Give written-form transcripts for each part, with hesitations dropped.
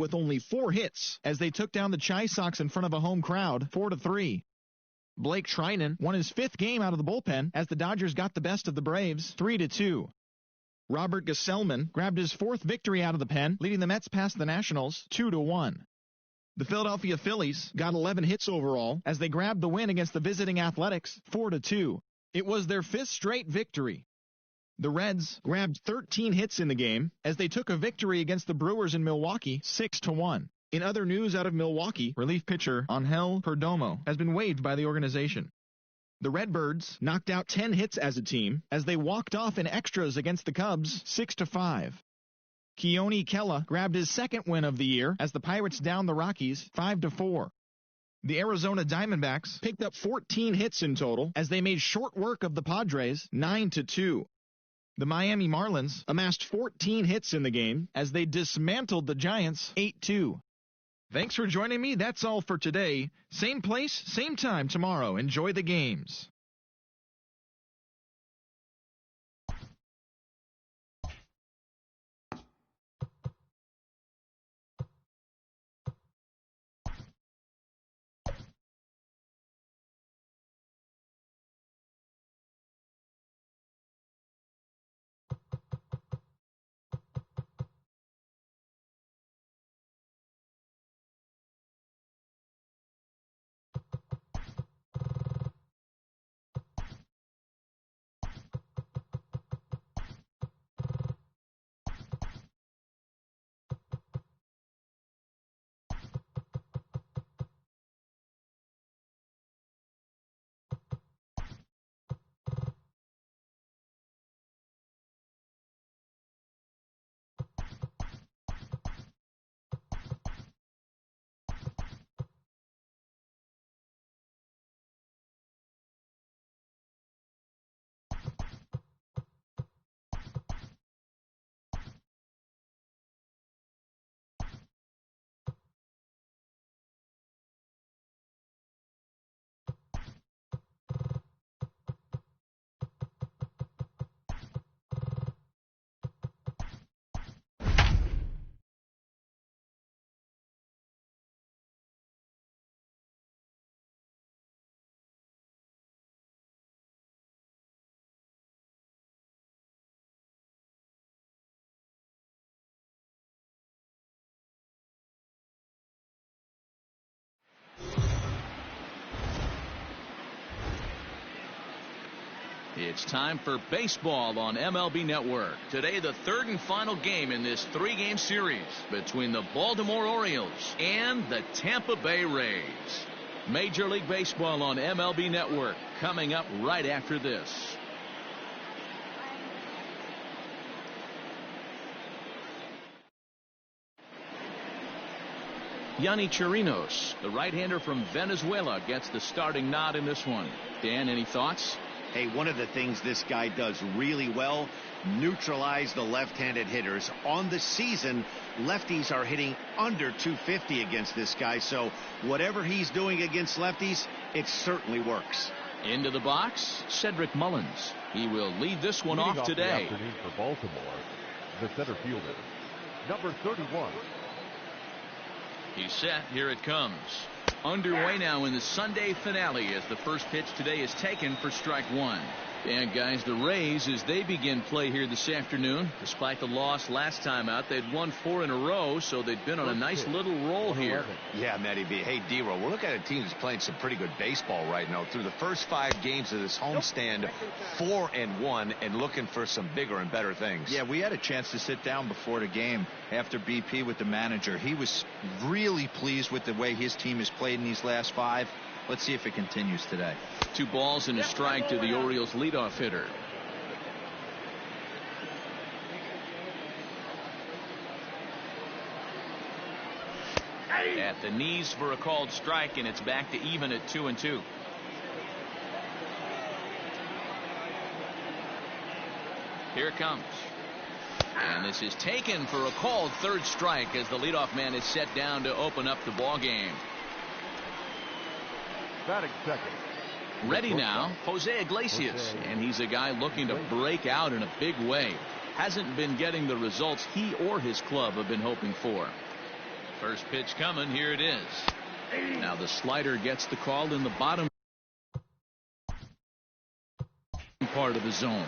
with only 4 hits as they took down the Chi Sox in front of a home crowd 4-3. Blake Treinen won his 5th game out of the bullpen as the Dodgers got the best of the Braves 3-2. Robert Gesellman grabbed his 4th victory out of the pen, leading the Mets past the Nationals 2-1. The Philadelphia Phillies got 11 hits overall as they grabbed the win against the visiting Athletics 4-2. It was their 5th straight victory. The Reds grabbed 13 hits in the game as they took a victory against the Brewers in Milwaukee 6-1. In other news out of Milwaukee, relief pitcher Angel Perdomo has been waived by the organization. The Redbirds knocked out 10 hits as a team as they walked off in extras against the Cubs 6-5. Keone Kela grabbed his 2nd win of the year as the Pirates downed the Rockies 5-4. The Arizona Diamondbacks picked up 14 hits in total as they made short work of the Padres 9-2. The Miami Marlins amassed 14 hits in the game as they dismantled the Giants 8-2. Thanks for joining me. That's all for today. Same place, same time tomorrow. Enjoy the games. It's time for baseball on MLB Network. Today, the 3rd and final game in this 3-game series between the Baltimore Orioles and the Tampa Bay Rays. Major League Baseball on MLB Network coming up right after this. Yonny Chirinos, the right-hander from Venezuela, gets the starting nod in this one. Dan, any thoughts? Hey, one of the things this guy does really well, neutralize the left-handed hitters. On the season, lefties are hitting under 250 against this guy, so whatever he's doing against lefties, it certainly works. Into the box, Cedric Mullins. He will lead this one off today. The afternoon for Baltimore, the center fielder, number 31. He's set. Here it comes. Underway now in the Sunday finale as the first pitch today is taken for strike 1. And guys, the Rays, as they begin play here this afternoon, despite the loss last time out, they'd won 4 in a row, so they've been on a nice little roll here. Yeah, Matty B. Hey, D-Roll, we're looking at a team that's playing some pretty good baseball right now. Through the first 5 games of this homestand, 4-1, and looking for some bigger and better things. Yeah, we had a chance to sit down before the game after BP with the manager. He was really pleased with the way his team has played in these last 5. Let's see if it continues today. 2 balls and a strike to the Orioles leadoff hitter. At the knees for a called strike, and it's back to even at 2-2. Here it comes. And this is taken for a called 3rd strike as the leadoff man is set down to open up the ball game. Batting second. Ready now, Jose Iglesias, and he's a guy looking to break out in a big way. Hasn't been getting the results he or his club have been hoping for. First pitch coming. Here it is. Now the slider gets the call in the bottom part of the zone.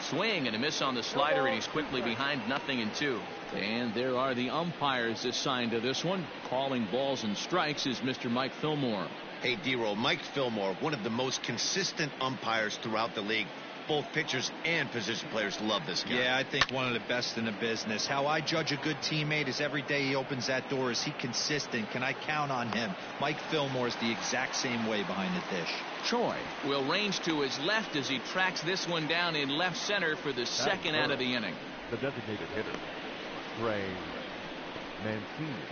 Swing and a miss on the slider, and he's quickly behind 0-2. And there are the umpires assigned to this one. Calling balls and strikes is Mr. Mike Fillmore. Hey, D-Roll, Mike Fillmore, one of the most consistent umpires throughout the league. Both pitchers and position players love this guy. Yeah, I think one of the best in the business. How I judge a good teammate is every day he opens that door. Is he consistent? Can I count on him? Mike Fillmore is the exact same way behind the dish. Choi will range to his left as he tracks this one down in left center for the second out of the inning. The designated hitter, Trey Mancini.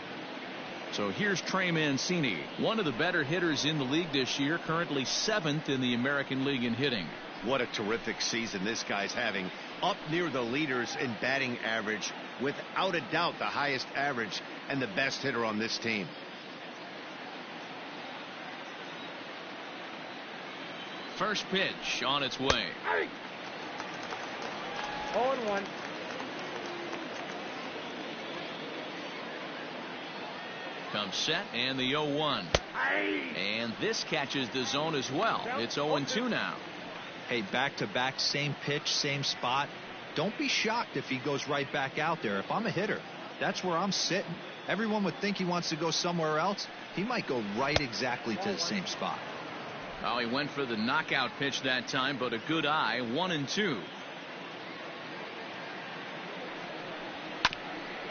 So here's Trey Mancini, one of the better hitters in the league this year, currently 7th in the American League in hitting. What a terrific season this guy's having. Up near the leaders in batting average, without a doubt the highest average and the best hitter on this team. First pitch on its way. 0-1. Comes set and the 0-1. And this catches the zone as well. It's 0-2 now. Hey, back-to-back, same pitch, same spot. Don't be shocked if he goes right back out there. If I'm a hitter, that's where I'm sitting. Everyone would think he wants to go somewhere else. He might go right exactly to the same spot. Oh, he went for the knockout pitch that time, but a good eye. 1-2.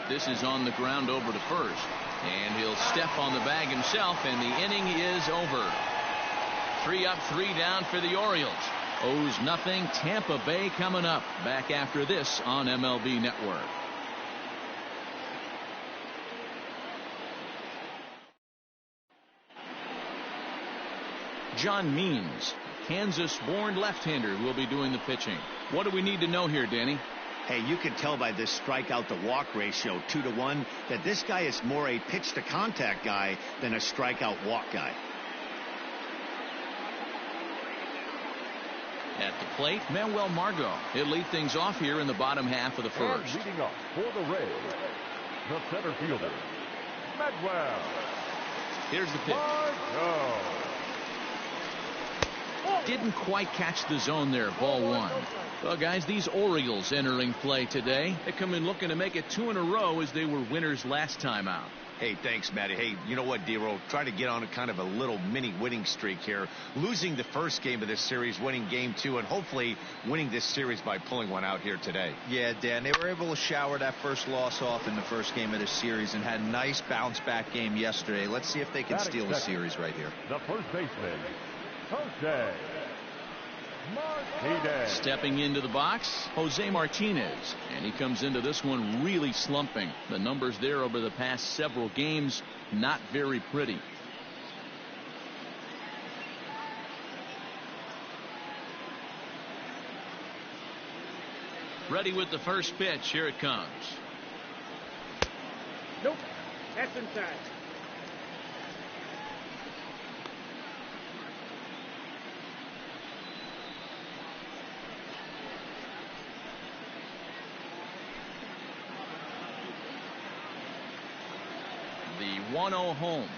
This is on the ground over to first. And he'll step on the bag himself, and the inning is over. 3 up, 3 down for the Orioles. O's nothing. Tampa Bay coming up. Back after this on MLB Network. John Means, Kansas-born left-hander, will be doing the pitching. What do we need to know here, Danny? Hey, you can tell by this strikeout to walk ratio 2-1 that this guy is more a pitch to contact guy than a strikeout walk guy. At the plate, Manuel Margot. He'll lead things off here in the bottom half of the first. And leading up for the Rays, the center fielder, Manuel. Here's the pitch. Margot. Didn't quite catch the zone there. Ball 1. Well, guys, these Orioles entering play today. They come in looking to make it 2 in a row as they were winners last time out. Hey, thanks, Matty. Hey, you know what, D-Roll? Try to get on a kind of a little mini winning streak here. Losing the first game of this series, winning game 2, and hopefully winning this series by pulling one out here today. Yeah, Dan, they were able to shower that first loss off in the first game of this series and had a nice bounce-back game yesterday. Let's see if they can steal the series right here. The first baseman, Jose Martinez. Stepping into the box, Jose Martinez. And he comes into this one really slumping. The numbers there over the past several games, not very pretty. Ready with the first pitch. Here it comes. Nope. That's inside. The 1-0 home.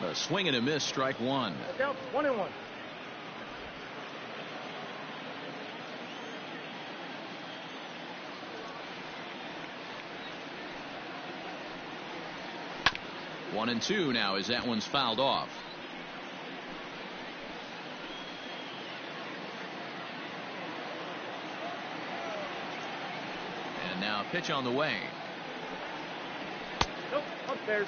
A swing and a miss, strike 1. Look out, 1-1. One and 2 now as that one's fouled off. And now a pitch on the way. Nope, upstairs.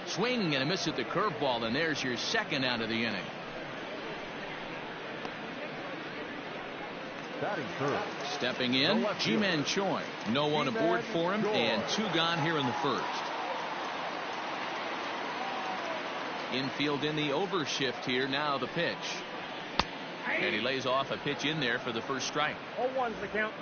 Swing and a miss at the curveball, and there's your second out of the inning. Batting third. Stepping in, Ji-Man Choi. No one aboard for him, and 2 gone here in the first. Infield in the overshift here. Now the pitch. And he lays off a pitch in there for the first strike. 0-1's the count.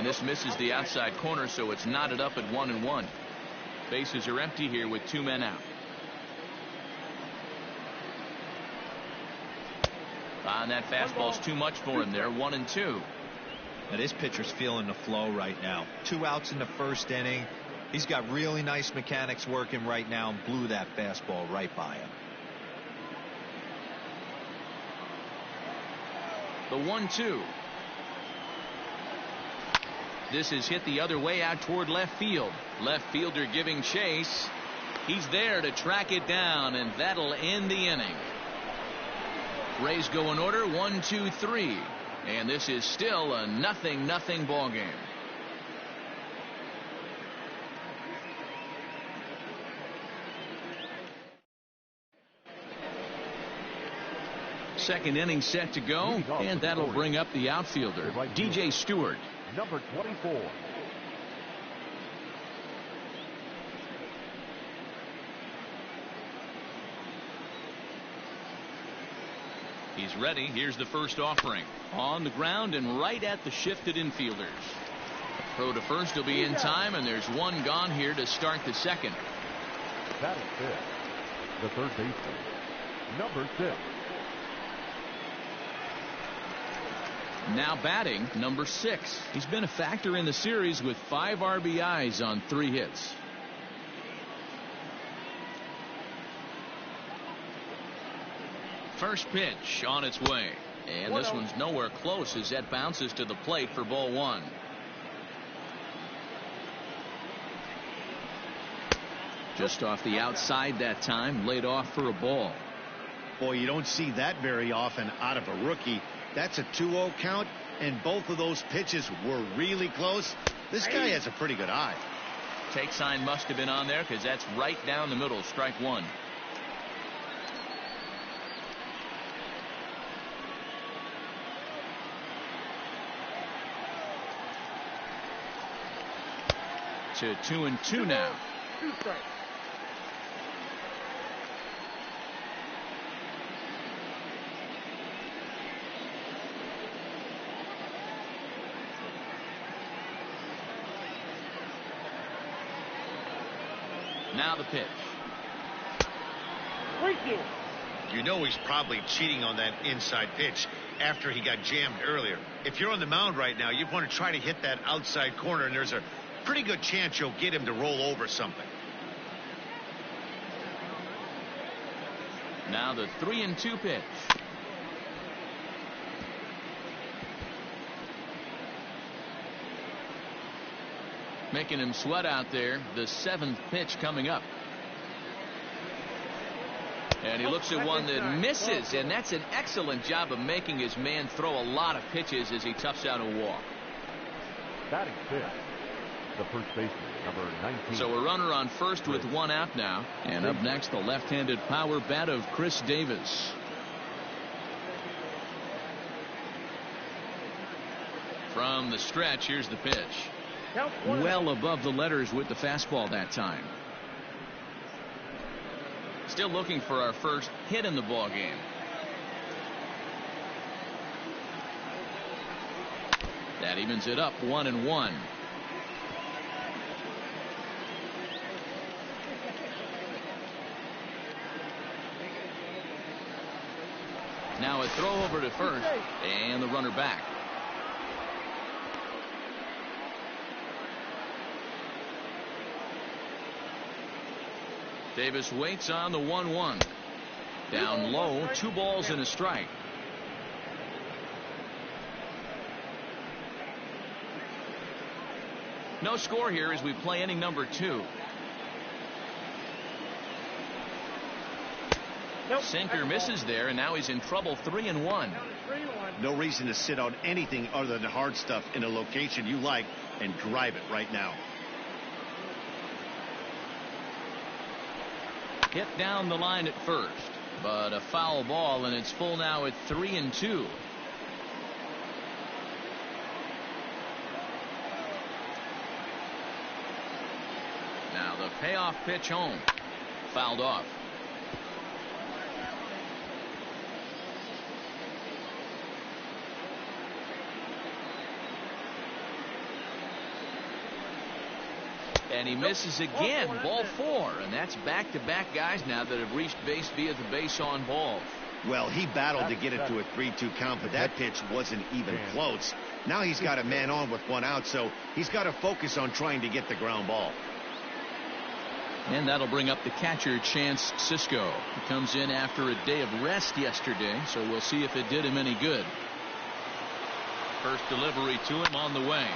And this misses the outside corner, so it's knotted up at 1-1. Bases are empty here with 2 men out. And that fastball's too much for him there. 1-2. Now this pitcher's feeling the flow right now. 2 outs in the first inning. He's got really nice mechanics working right now and blew that fastball right by him. The 1-2. This is hit the other way out toward left field. Left fielder giving chase. He's there to track it down, and that'll end the inning. Rays go in order, 1, 2, 3. And this is still a 0-0 ball game. Second inning set to go, and that'll bring up the outfielder, DJ Stewart. Number 24. He's ready. Here's the first offering. On the ground and right at the shifted infielders. Throw to first will be in time, and there's one gone here to start the second. That is fifth. The third baseman, number 6. Now batting, number 6. He's been a factor in the series with 5 RBIs on 3 hits. First pitch on its way. And this one's nowhere close as that bounces to the plate for ball 1. Just off the outside that time, laid off for a ball. Boy, you don't see that very often out of a rookie. That's a 2-0 count, and both of those pitches were really close. This guy has a pretty good eye. Take sign must have been on there because that's right down the middle. Strike 1. To 2-2 now. 2 strikes. Now the pitch. 3-2. You know he's probably cheating on that inside pitch after he got jammed earlier. If you're on the mound right now, you want to try to hit that outside corner, and there's a pretty good chance you'll get him to roll over something. Now the 3-2 pitch. Making him sweat out there. The 7th pitch coming up. And he looks at one that misses, and that's an excellent job of making his man throw a lot of pitches as he toughs out a walk. Batting fifth, the first baseman, number 19. So a runner on first with 1 out now. And up next, the left-handed power bat of Chris Davis. From the stretch, here's the pitch. Well above the letters with the fastball that time. Still looking for our first hit in the ball game. That evens it up, 1-1. Now a throw over to first, and the runner back. Davis waits on the 1-1. Down low, 2 balls and a strike. No score here as we play inning number 2. Sinker misses there, and now he's in trouble. 3-1. No reason to sit on anything other than hard stuff in a location you like and drive it right now. Hit down the line at first, but a foul ball, and it's full now at 3-2. Now the payoff pitch home. Fouled off. And he misses again. Ball 4. And that's back-to-back guys now that have reached base via the base on balls. Well, he battled to get it to a 3-2 count, but that pitch wasn't even close. Now he's got a man on with 1 out, so he's got to focus on trying to get the ground ball. And that'll bring up the catcher, Chance Sisco. He comes in after a day of rest yesterday, so we'll see if it did him any good. First delivery to him on the way.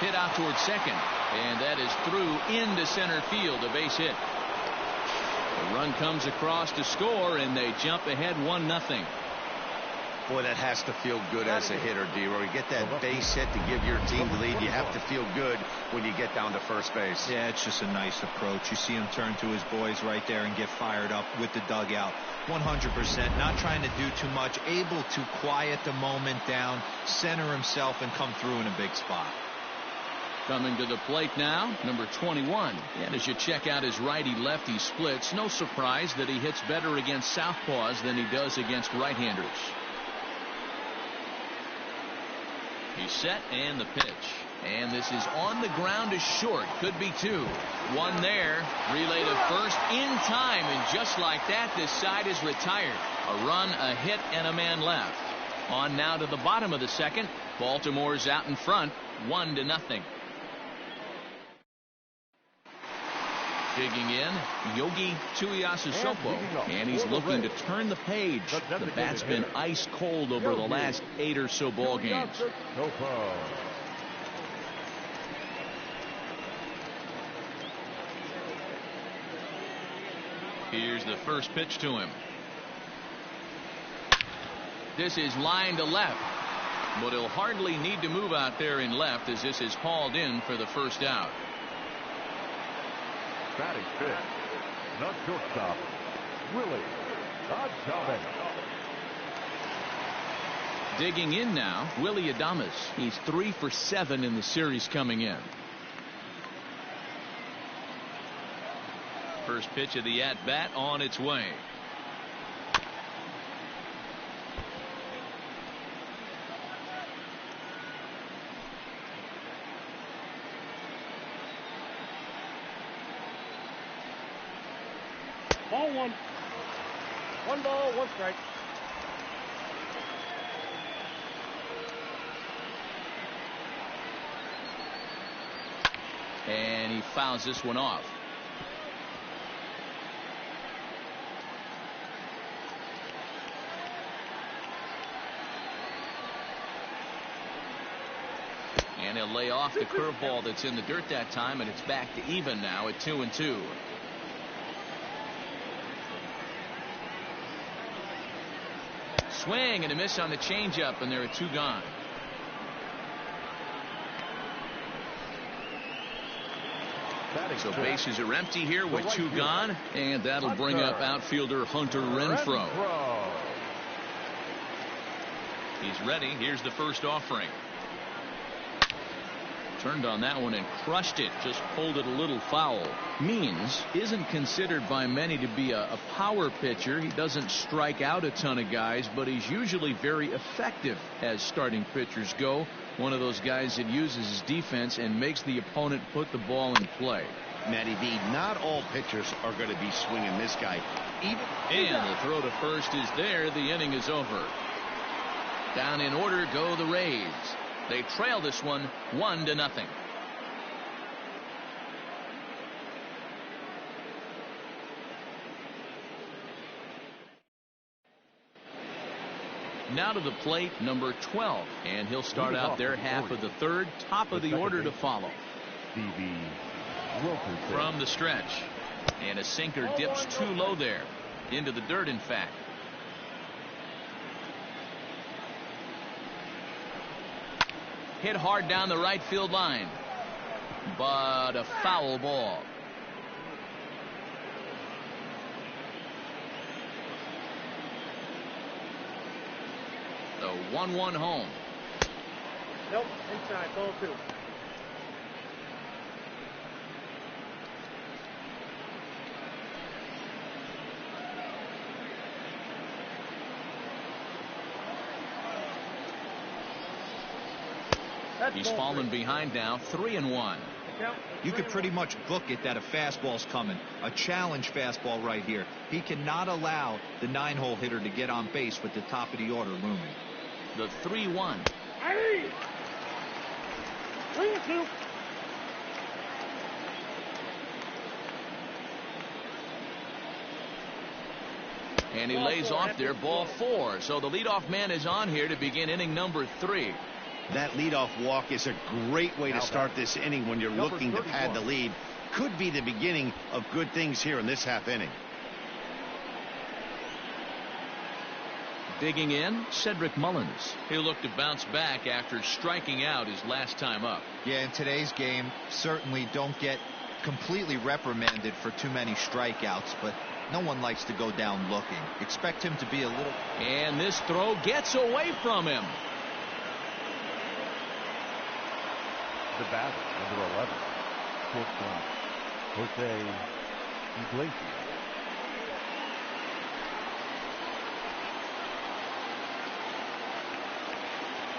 Hit out towards second, and that is through into center field, a base hit. The run comes across to score, and they jump ahead 1-0. Boy, that has to feel good as a hitter, D-Roy. You get that base hit to give your team the lead. You have to feel good when you get down to first base. Yeah, it's just a nice approach. You see him turn to his boys right there and get fired up with the dugout. 100%, not trying to do too much, able to quiet the moment down, center himself, and come through in a big spot. Coming to the plate now, number 21. And as you check out his righty-lefty splits, no surprise that he hits better against southpaws than he does against right-handers. He's set, and the pitch. And this is on the ground to short. Could be 2. 1 there. Relay to first in time. And just like that, this side is retired. A run, a hit, and a man left. On now to the bottom of the second. Baltimore's out in front, 1-0. Digging in, Yogi Tuiasosopo, and he's looking to turn the page. The bat's been ice cold over the last 8 or so ball games. Here's the first pitch to him. This is line to left, but he'll hardly need to move out there in left as this is hauled in for the first out. Batting fifth, not shortstop, Willie Adames. Digging in now, Willie Adames. He's 3 for 7 in the series coming in. First pitch of the at-bat on its way. Ball 1. 1 ball, 1 strike. And he fouls this one off. And he'll lay off the curveball that's in the dirt that time, and it's back to even now at 2-2. Swing and a miss on the changeup, and there are 2 gone. So bases are empty here with 2 gone, and that'll bring up outfielder Hunter Renfroe. He's ready. Here's the first offering. Turned on that one and crushed it. Just pulled it a little foul. Means isn't considered by many to be a power pitcher. He doesn't strike out a ton of guys, but he's usually very effective as starting pitchers go. One of those guys that uses his defense and makes the opponent put the ball in play. Matty V, not all pitchers are going to be swinging this guy. And the throw to first is there. The inning is over. Down in order go the Rays. They trail this one 1-0. Now to the plate, number 12, and he'll start out there half of the third, top of the order to follow. From the stretch, and a sinker dips too low there, into the dirt in fact. Hit hard down the right field line, but a foul ball. The 1-1 home. Nope, inside, ball 2. He's fallen behind now, 3-1. You could pretty much book it that a fastball's coming. A challenge fastball right here. He cannot allow the 9-hole hitter to get on base with the top of the order looming. The 3-1. 3-2. And he lays off there, ball 4. So the leadoff man is on here to begin inning number 3. That leadoff walk is a great way to start this inning when you're looking to pad the lead. Could be the beginning of good things here in this half inning. Digging in, Cedric Mullins. He'll look to bounce back after striking out his last time up. Yeah, in today's game, certainly don't get completely reprimanded for too many strikeouts, but no one likes to go down looking. Expect him to be a little... And this throw gets away from him. The batter, number 11, shortstop, Jose Iglesias.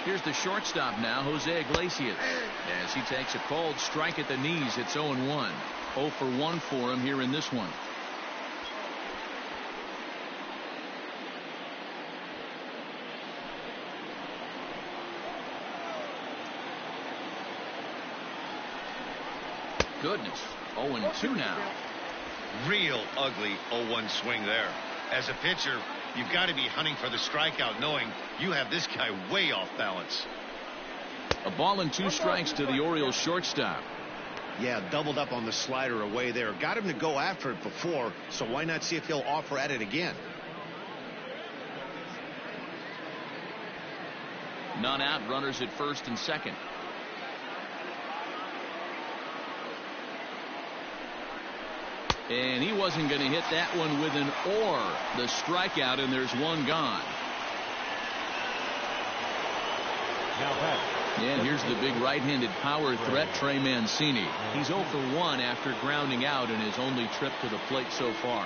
Here's the shortstop now, Jose Iglesias. As he takes a called strike at the knees, it's 0-1. 0 for 1 for him here in this one. Goodness, 0-2 now. Real ugly 0-1 swing there. As a pitcher, you've got to be hunting for the strikeout, knowing you have this guy way off balance. A ball and 2 strikes to the Orioles shortstop. Yeah, doubled up on the slider away there. Got him to go after it before, so why not see if he'll offer at it again? None out, runners at first and second. And he wasn't going to hit that one with an or. The strikeout, and there's one gone. Now back. And here's the big right-handed power threat, Trey Mancini. He's 0 for 1 after grounding out in his only trip to the plate so far.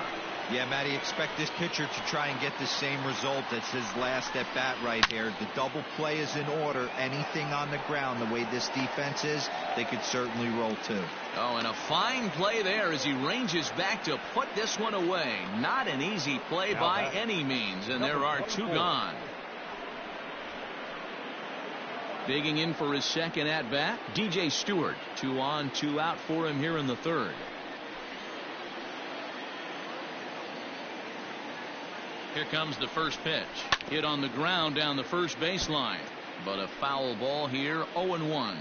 Yeah, Matty, expect this pitcher to try and get the same result as his last at bat right here. The double play is in order. Anything on the ground, the way this defense is, they could certainly roll too. Oh, and a fine play there as he ranges back to put this one away. Not an easy play by any means, and there are 2 gone. Digging in for his second at bat, DJ Stewart. 2 on, 2 out for him here in the third. Here comes the first pitch. Hit on the ground down the first baseline. But a foul ball here, 0-1.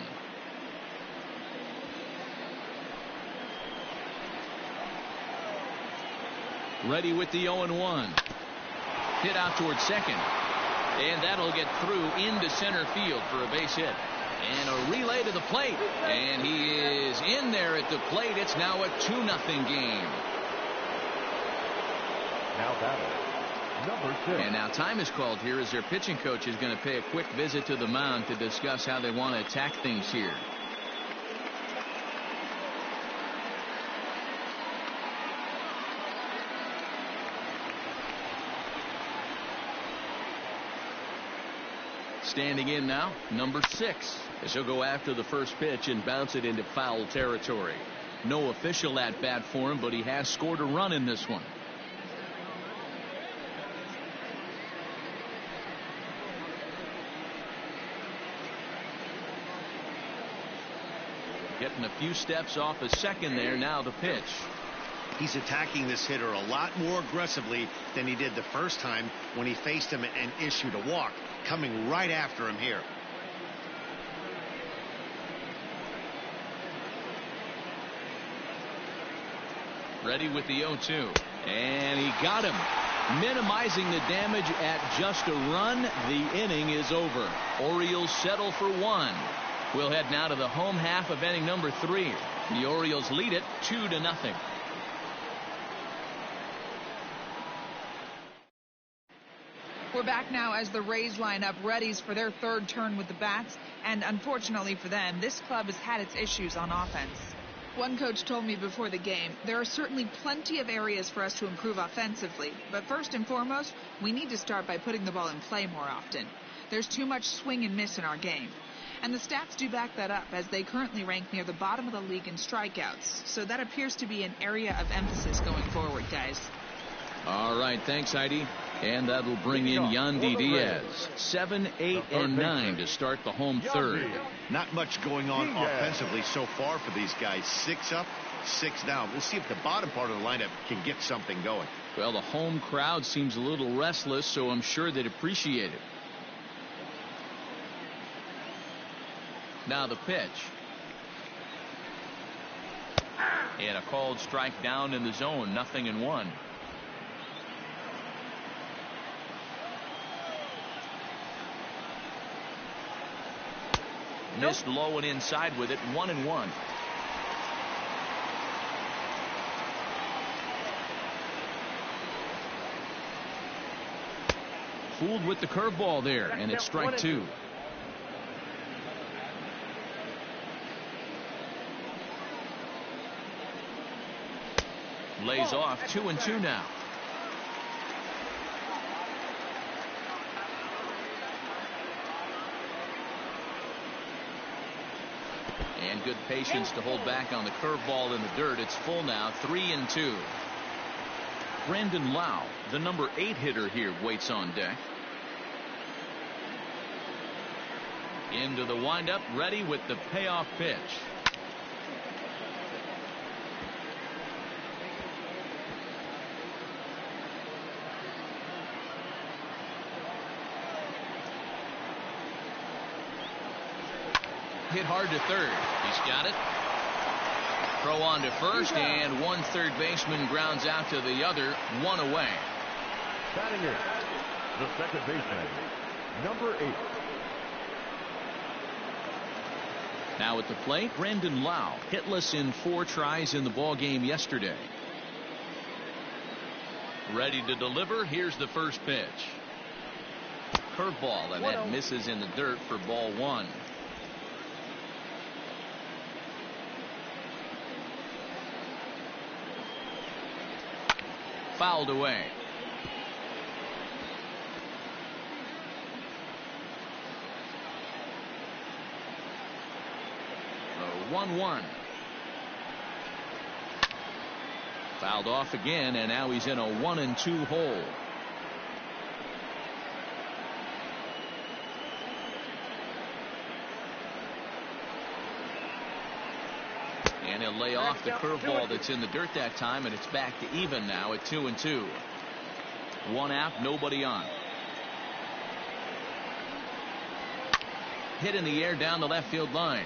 Ready with the 0-1. Hit out towards second. And that'll get through into center field for a base hit. And a relay to the plate. And he is in there at the plate. It's now a 2-0 game. Now batting, number 6. And now time is called here as their pitching coach is going to pay a quick visit to the mound to discuss how they want to attack things here. Standing in now, number 6, as he'll go after the first pitch and bounce it into foul territory. No official at bat for him, but he has scored a run in this one. Getting a few steps off a second there. Now the pitch. He's attacking this hitter a lot more aggressively than he did the first time when he faced him and issued a walk. Coming right after him here. Ready with the 0-2. And he got him. Minimizing the damage at just a run. The inning is over. Orioles settle for 1. We'll head now to the home half of inning number 3. The Orioles lead it 2-0. We're back now as the Rays line up readies for their third turn with the bats. And unfortunately for them, this club has had its issues on offense. One coach told me before the game, there are certainly plenty of areas for us to improve offensively. But first and foremost, we need to start by putting the ball in play more often. There's too much swing and miss in our game. And the stats do back that up, as they currently rank near the bottom of the league in strikeouts. So that appears to be an area of emphasis going forward, guys. All right, thanks, Heidi. And that'll bring in Yandy Diaz. 7, 8, and 9 to start the home third. Not much going on offensively so far for these guys. 6 up, 6 down. We'll see if the bottom part of the lineup can get something going. Well, the home crowd seems a little restless, so I'm sure they'd appreciate it. Now the pitch. And a called strike down in the zone. 0-1. Missed low and inside with it. 1-1. Fooled with the curveball there, and it's strike 2. Lays off. 2-2 now. And good patience to hold back on the curveball in the dirt. It's full now. 3-2. Brandon Lau, the number 8 hitter here, waits on deck. Into the windup, ready with the payoff pitch. Hit hard to third. He's got it. Throw on to first, and one third baseman grounds out to the other. 1 away. Batting in, the second baseman, number 8. Now at the plate, Brandon Lau, hitless in 4 tries in the ball game yesterday. Ready to deliver. Here's the first pitch. Curveball, and that misses in the dirt for ball 1. Fouled away. The 1-1. Fouled off again, and now he's in a 1-2 hole. And he'll lay off the curveball that's in the dirt that time, and it's back to even now at 2-2. 1 out, nobody on. Hit in the air down the left field line.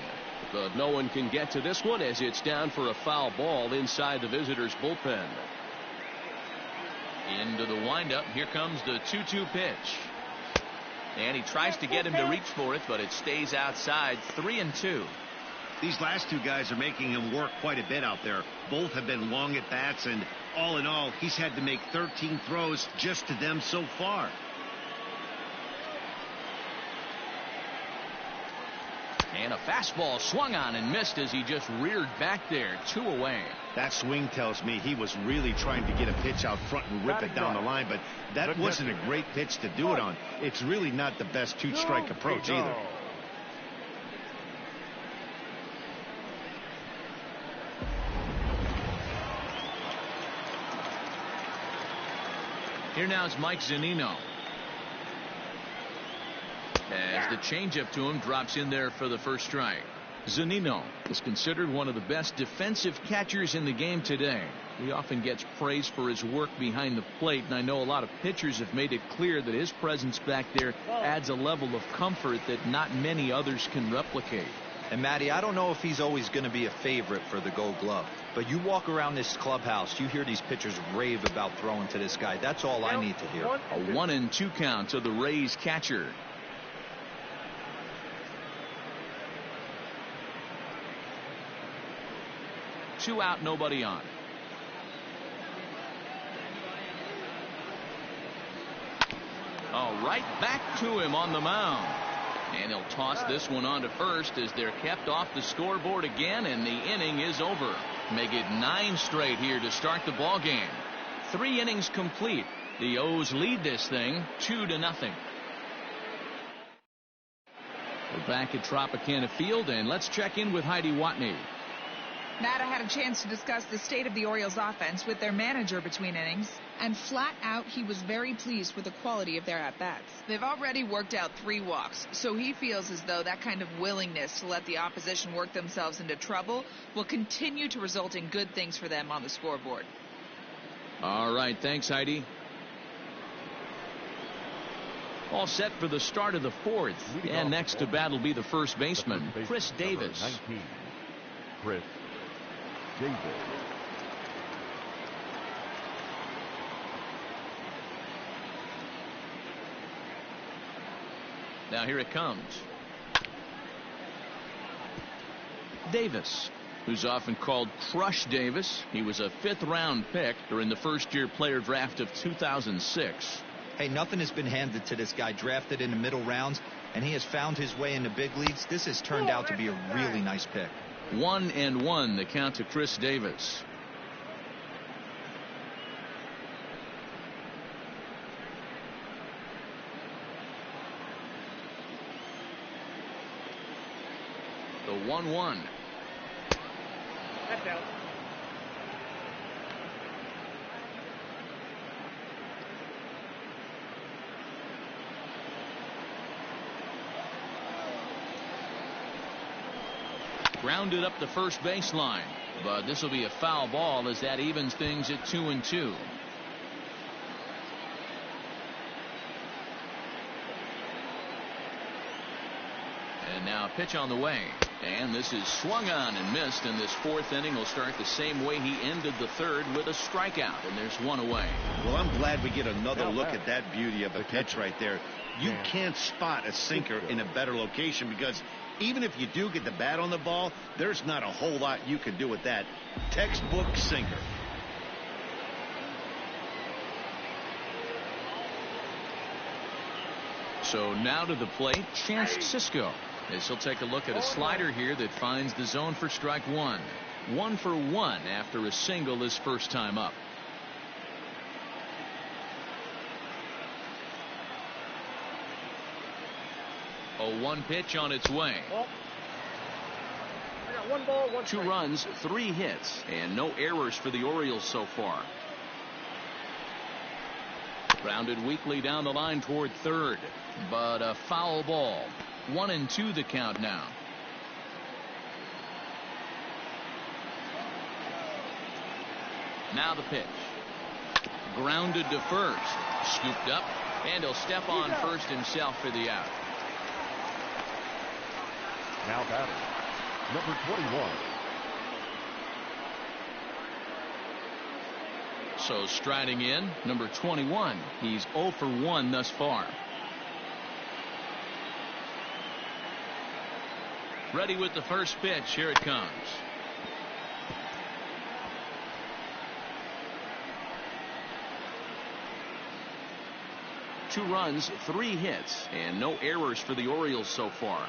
But no one can get to this one as it's down for a foul ball inside the visitors' bullpen. Into the windup. Here comes the 2-2 pitch. And he tries to get him to reach for it, but it stays outside. 3-2. These last 2 guys are making him work quite a bit out there. Both have been long at bats, and all in all, he's had to make 13 throws just to them so far. And a fastball swung on and missed as he just reared back there. 2 away. That swing tells me he was really trying to get a pitch out front and rip it down the line, but that wasn't a great pitch to do it on. It's really not the best 2-strike approach either. Here now is Mike Zunino. As the changeup to him drops in there for the first strike. Zunino is considered one of the best defensive catchers in the game today. He often gets praise for his work behind the plate, and I know a lot of pitchers have made it clear that his presence back there adds a level of comfort that not many others can replicate. And Matty, I don't know if he's always going to be a favorite for the Gold Glove, but you walk around this clubhouse, you hear these pitchers rave about throwing to this guy. That's all I need to hear. A 1-2 count to the Rays catcher. Two out, nobody on. All right, back to him on the mound. And he'll toss this one on to first as they're kept off the scoreboard again, and the inning is over. Make it 9 straight here to start the ball game. 3 innings complete. The O's lead this thing 2-0. We're back at Tropicana Field, and let's check in with Heidi Watney. Matt, I had a chance to discuss the state of the Orioles offense with their manager between innings, and flat out, he was very pleased with the quality of their at-bats. They've already worked out 3 walks, so he feels as though that kind of willingness to let the opposition work themselves into trouble will continue to result in good things for them on the scoreboard. All right, thanks, Heidi. All set for the start of the 4th, and next to bat will be the first baseman, Chris Davis. 19, Chris Davis. Now here it comes. Davis, who's often called Crush Davis. He was a 5th-round pick during the first-year player draft of 2006. Hey, nothing has been handed to this guy. Drafted in the middle rounds, and he has found his way in the big leagues. This has turned out to be a really nice pick. 1-1 the count to Chris Davis. The 1-1. That's out. Grounded up the first baseline, but this will be a foul ball as that evens things at 2-2. And now a pitch on the way, and this is swung on and missed, and this 4th inning will start the same way he ended the 3rd, with a strikeout, and there's 1 away. Well, I'm glad we get another look at that beauty of a pitch right there. You can't spot a sinker in a better location, because even if you do get the bat on the ball, there's not a whole lot you can do with that. Textbook sinker. So now to the plate, Chance Sisco, as he'll take a look at a slider here that finds the zone for strike 1. 1 for 1 after a single his first time up. A 1 pitch on its way. I got 1 ball, 1 2 strike. runs, 3 hits, and no errors for the Orioles so far. Grounded weakly down the line toward 3rd, but a foul ball. 1-2 the count now. Now the pitch. Grounded to first. Scooped up, and he'll step on first himself for the out. Now batting, number 21. So striding in, number 21. He's 0 for 1 thus far. Ready with the first pitch. Here it comes. Two runs, 3 hits, and no errors for the Orioles so far.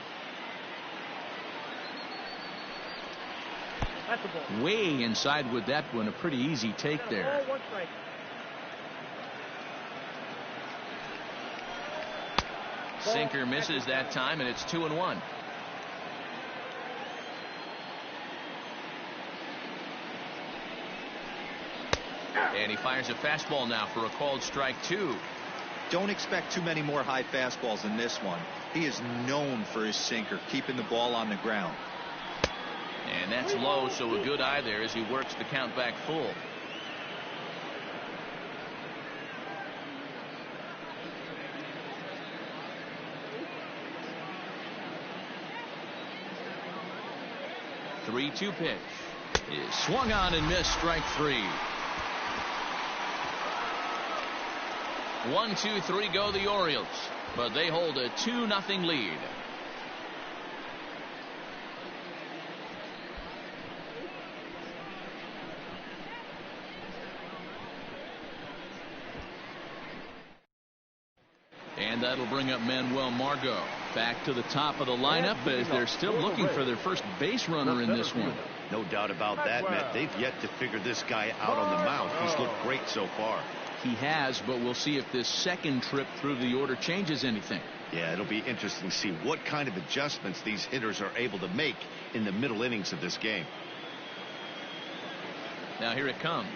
That's a ball. Way inside with that one. A pretty easy take there. Ball, 1 strike. Sinker misses that time, and it's 2-1. And he fires a fastball now for a called strike 2. Don't expect too many more high fastballs than this one. He is known for his sinker, keeping the ball on the ground. And that's low, so a good eye there as he works the count back full. The 3-2 pitch is swung on and missed, strike 3. 1, 2, 3 go the Orioles, but they hold a 2-0 lead. And that'll bring up Manuel Margot back to the top of the lineup as they're still looking for their first base runner in this one. No doubt about that, Matt. They've yet to figure this guy out on the mound. He's looked great so far. He has, but we'll see if this second trip through the order changes anything. Yeah, it'll be interesting to see what kind of adjustments these hitters are able to make in the middle innings of this game. Now here it comes.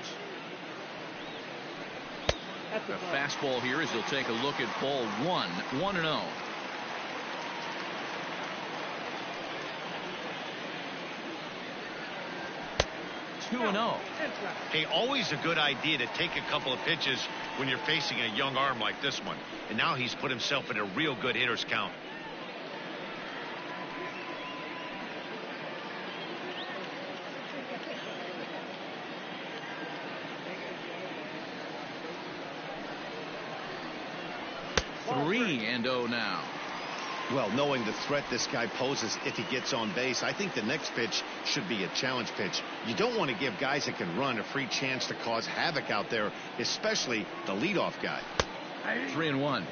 The fastball here as he'll take a look at ball 1-0. Hey, always a good idea to take a couple of pitches when you're facing a young arm like this one. And now he's put himself in a real good hitter's count. Three and 0 now. Well, knowing the threat this guy poses if he gets on base, I think the next pitch should be a challenge pitch. You don't want to give guys that can run a free chance to cause havoc out there, especially the leadoff guy. 3-1.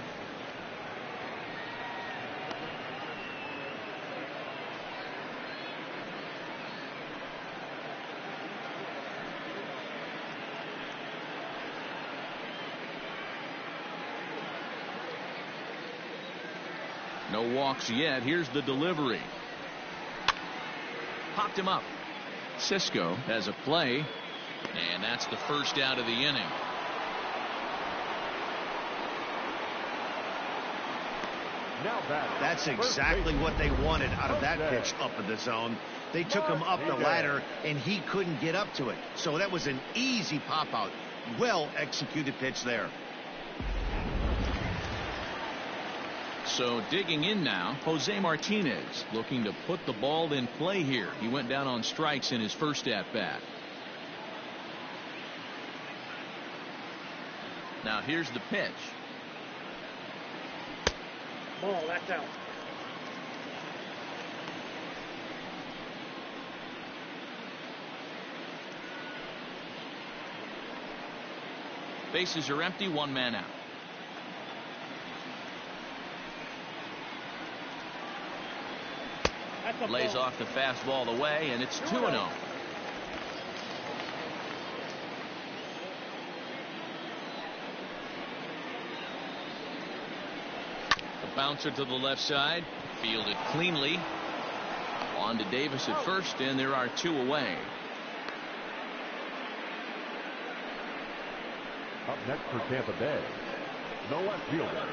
No walks yet. Here's the delivery. Popped him up. Cisco has a play, and that's the first out of the inning. Now that's exactly what they wanted out of that pitch up in the zone. They took him up the ladder, and he couldn't get up to it. So that was an easy pop out. Well executed pitch there. So digging in now, Jose Martinez looking to put the ball in play here. He went down on strikes in his first at bat. Now here's the pitch. Ball, that's out. Bases are empty, one man out. Lays off the fastball away, and it's 2-0. The bouncer to the left side, fielded cleanly. On to Davis at first, and there are two away. Up next for Tampa Bay, the left fielder,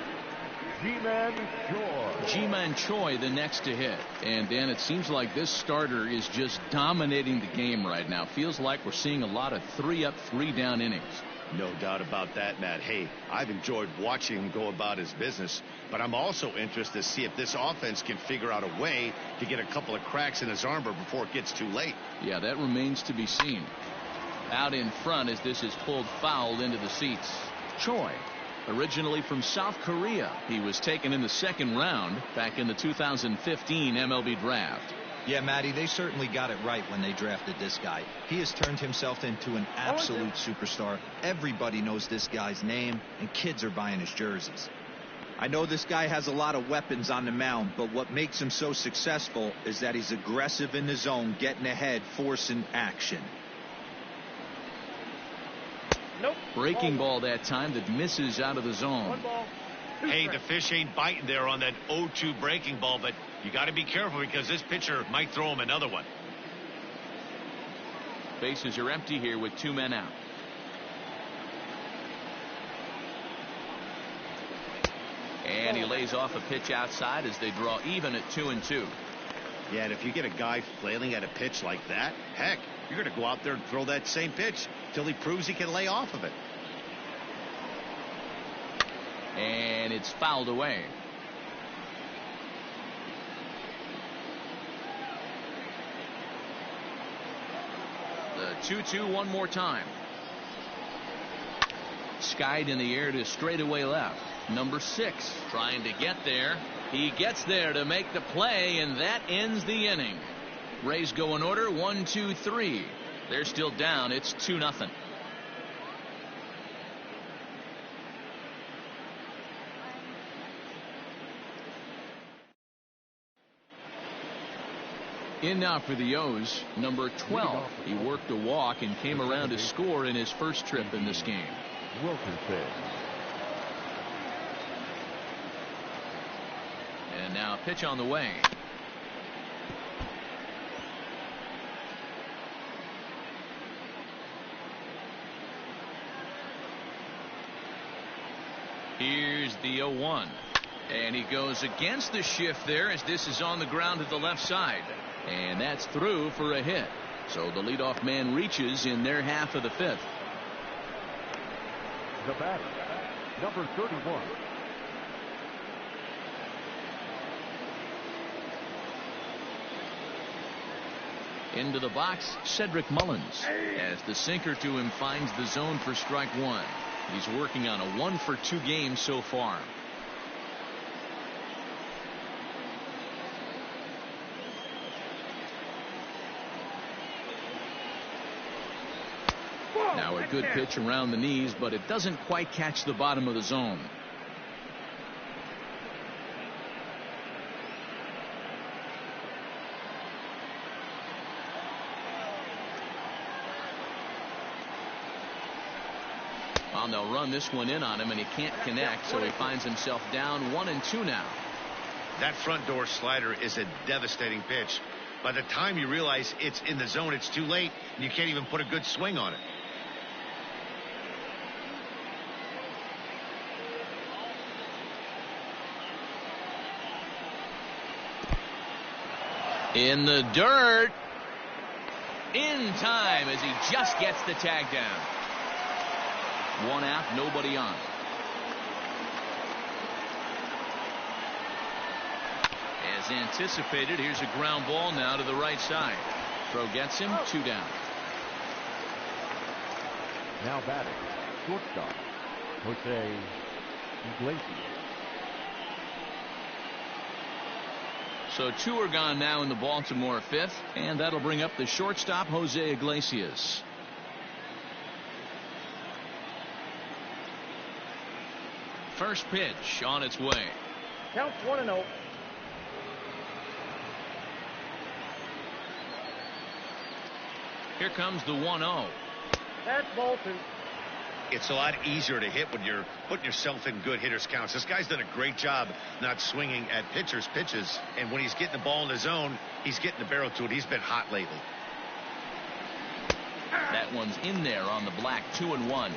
Ji-Man Choi the next to hit. And Dan, it seems like this starter is just dominating the game right now. Feels like we're seeing a lot of 3 up, 3 down innings. No doubt about that, Matt. Hey, I've enjoyed watching him go about his business, but I'm also interested to see if this offense can figure out a way to get a couple of cracks in his armor before it gets too late. Yeah, that remains to be seen. Out in front as this is pulled foul into the seats. Choi, originally from South Korea, he was taken in the second round back in the 2015 MLB draft. Yeah, Matty, they certainly got it right when they drafted this guy. He has turned himself into an absolute superstar. Everybody knows this guy's name, and kids are buying his jerseys. I know this guy has a lot of weapons on the mound, but what makes him so successful is that he's aggressive in the zone, getting ahead, forcing action. Nope. Breaking ball that time that misses out of the zone. 1 ball. Hey, the fish ain't biting there on that 0-2 breaking ball, but you got to be careful because this pitcher might throw him another one. Bases are empty here with 2 men out. And he lays off a pitch outside as they draw even at 2-2. Yeah, and if you get a guy flailing at a pitch like that, heck, you're going to go out there and throw that same pitch till he proves he can lay off of it. And it's fouled away. The 2-2 one more time. Skied in the air to straightaway left. Number 6 trying to get there. He gets there to make the play, and that ends the inning. Rays go in order 1, 2, 3. They're still down. It's 2-0. In now for the O's, number 12. He worked a walk and came around to score in his first trip in this game. Wilkerson. And now a pitch on the way. Here's the 0-1. And he goes against the shift there as this is on the ground to the left side. And that's through for a hit. So the leadoff man reaches in their half of the fifth. The batter, number 31. Into the box, Cedric Mullins, as the sinker to him finds the zone for strike one. He's working on a 1-for-2 game so far. Now a good pitch around the knees, but it doesn't quite catch the bottom of the zone. Well, they'll run this one in on him, and he can't connect, so he finds himself down 1-2 now. That front door slider is a devastating pitch. By the time you realize it's in the zone, it's too late. You can't even put a good swing on it. In the dirt. In time as he just gets the tag down. One out, nobody on. As anticipated, here's a ground ball now to the right side. Throw gets him, 2 down. Now batting, shortstop, Jose Iglesias. So 2 are gone now in the Baltimore fifth, and that'll bring up the shortstop, Jose Iglesias. First pitch on its way. Counts 1-0. Here comes the 1-0. That's ball 2. It's a lot easier to hit when you're putting yourself in good hitters' counts. This guy's done a great job not swinging at pitchers' pitches. And when he's getting the ball in the zone, he's getting the barrel to it. He's been hot lately. That one's in there on the black, 2-1.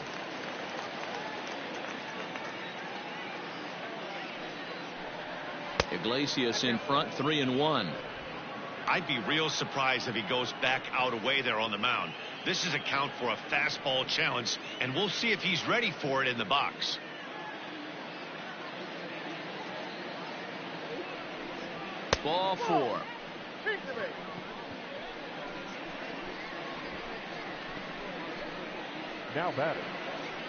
Iglesias in front, 3-1. I'd be real surprised if he goes back out away there on the mound. This is a count for a fastball challenge, and we'll see if he's ready for it in the box. Ball 4. Now batting,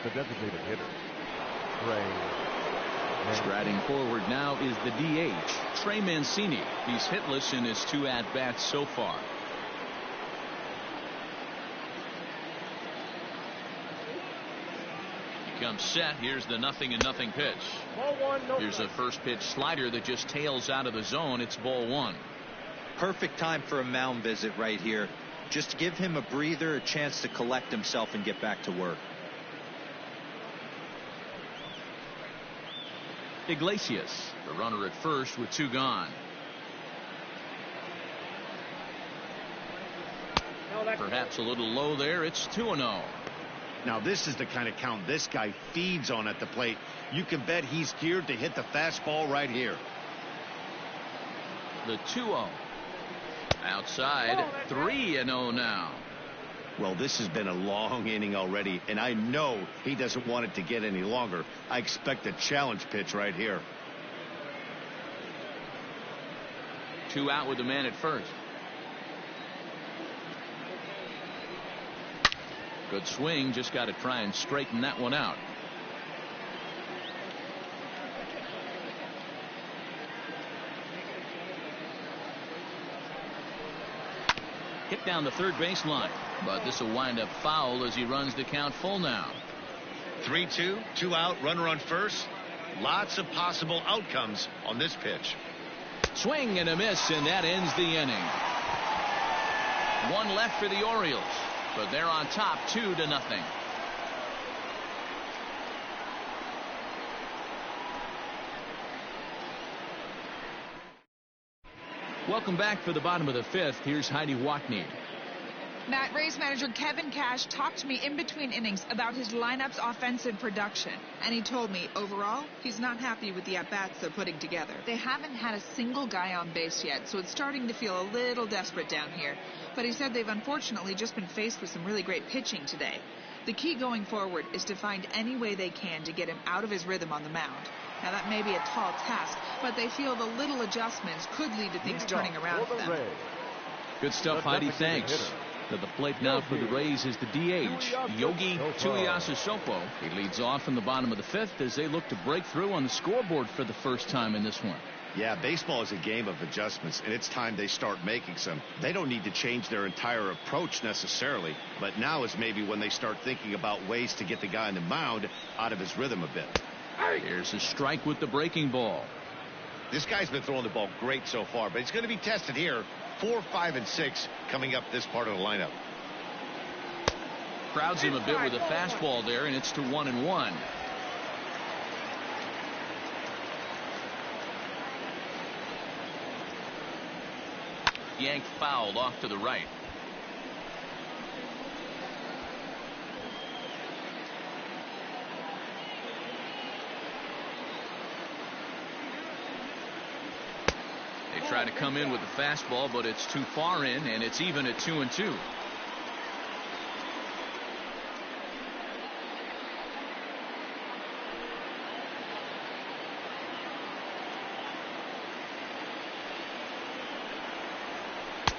the designated hitter, Trey. Striding forward now is the DH, Trey Mancini. He's hitless in his 2 at-bats so far. He comes set. Here's the 0-0 pitch. Ball 1, no Here's a strike. first pitch slider that just tails out of the zone. It's ball 1. Perfect time for a mound visit right here. Just to give him a breather, a chance to collect himself and get back to work. Iglesias, the runner at first with 2 gone. No, that's Perhaps a little low there. It's 2-0. Now this is the kind of count this guy feeds on at the plate. You can bet he's geared to hit the fastball right here. The 2-0. Outside, 3-0 now. Well, this has been a long inning already, and I know he doesn't want it to get any longer. I expect a challenge pitch right here. 2 out with the man at first. Good swing, just got to try and straighten that one out. Hit down the third baseline, but this will wind up foul as he runs the count full now. 3-2, 2 out, runner on first. Lots of possible outcomes on this pitch. Swing and a miss, and that ends the inning. 1 left for the Orioles, but they're on top 2-0. Welcome back for the bottom of the fifth. Here's Heidi Watney. Matt, Rays manager Kevin Cash talked to me in between innings about his lineup's offensive production. And he told me, overall, he's not happy with the at-bats they're putting together. They haven't had a single guy on base yet, so it's starting to feel a little desperate down here. But he said they've unfortunately just been faced with some really great pitching today. The key going forward is to find any way they can to get him out of his rhythm on the mound. Now, that may be a tall task, but they feel the little adjustments could lead to things turning around for them. Good stuff, Heidi. Thanks. To the plate now for the Rays is the DH, Yogi Tuiasosopo. He leads off in the bottom of the fifth as they look to break through on the scoreboard for the first time in this one. Yeah, baseball is a game of adjustments, and it's time they start making some. They don't need to change their entire approach necessarily, but now is maybe when they start thinking about ways to get the guy on the mound out of his rhythm a bit. Here's a strike with the breaking ball. This guy's been throwing the ball great so far, but he's going to be tested here. 4, 5, and 6 coming up this part of the lineup. Crowds him a bit with a fastball there, and it's to 1-1. Yanked fouled off to the right. They try to come in with the fastball, but it's too far in, and it's even at 2-2.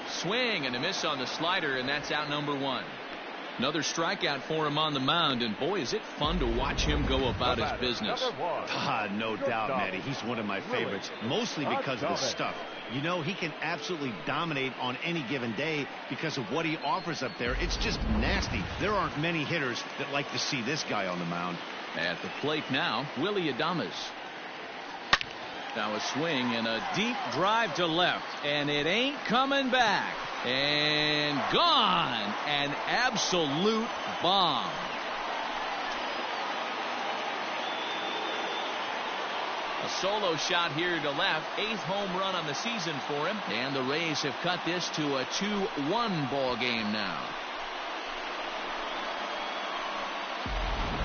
Swing and a miss on the slider, and that's out number 1. Another strikeout for him on the mound, and boy, is it fun to watch him go about his business. No doubt, Matty. He's one of my favorites, mostly because of the stuff. You know, he can absolutely dominate on any given day because of what he offers up there. It's just nasty. There aren't many hitters that like to see this guy on the mound. At the plate now, Willie Adames. Now a swing and a deep drive to left, and it ain't coming back. And gone. An absolute bomb. A solo shot here to left. 8th home run on the season for him. And the Rays have cut this to a 2-1 ball game now.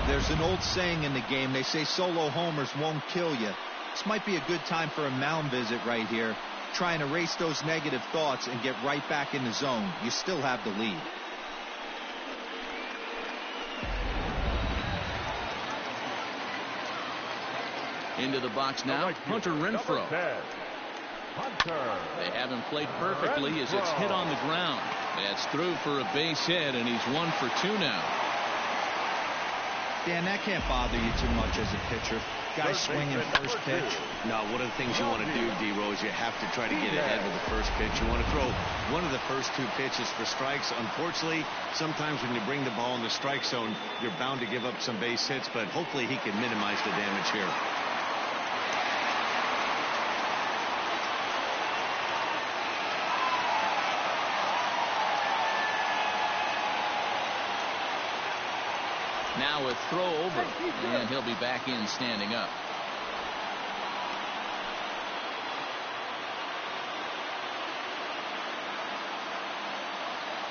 There's an old saying in the game. They say solo homers won't kill you. This might be a good time for a mound visit right here. Try and erase those negative thoughts and get right back in the zone. You still have the lead. Into the box now, Hunter Renfroe. They have him played perfectly as it's hit on the ground. That's through for a base hit, and he's 1 for 2 now. Dan, that can't bother you too much as a pitcher. Guy swinging first pitch. No, one of the things you want to do, D-Rose, you have to try to get ahead with the first pitch. You want to throw one of the first 2 pitches for strikes. Unfortunately, sometimes when you bring the ball in the strike zone, you're bound to give up some base hits, but hopefully he can minimize the damage here. Now a throw over, and he'll be back in standing up.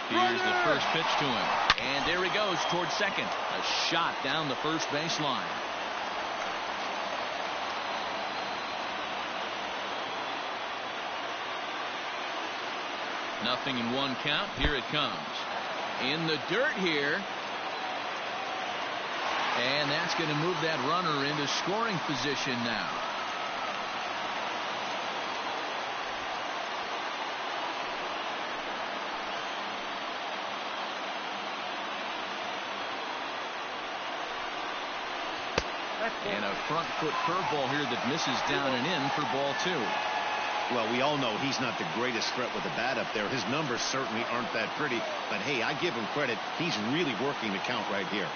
Here's the first pitch to him, and there he goes towards second. A shot down the first baseline. Nothing in 1 count. Here it comes. In the dirt here. And that's going to move that runner into scoring position now. And a front foot curveball here that misses down and in for ball 2. Well, we all know he's not the greatest threat with the bat up there. His numbers certainly aren't that pretty. But, hey, I give him credit. He's really working the count right here.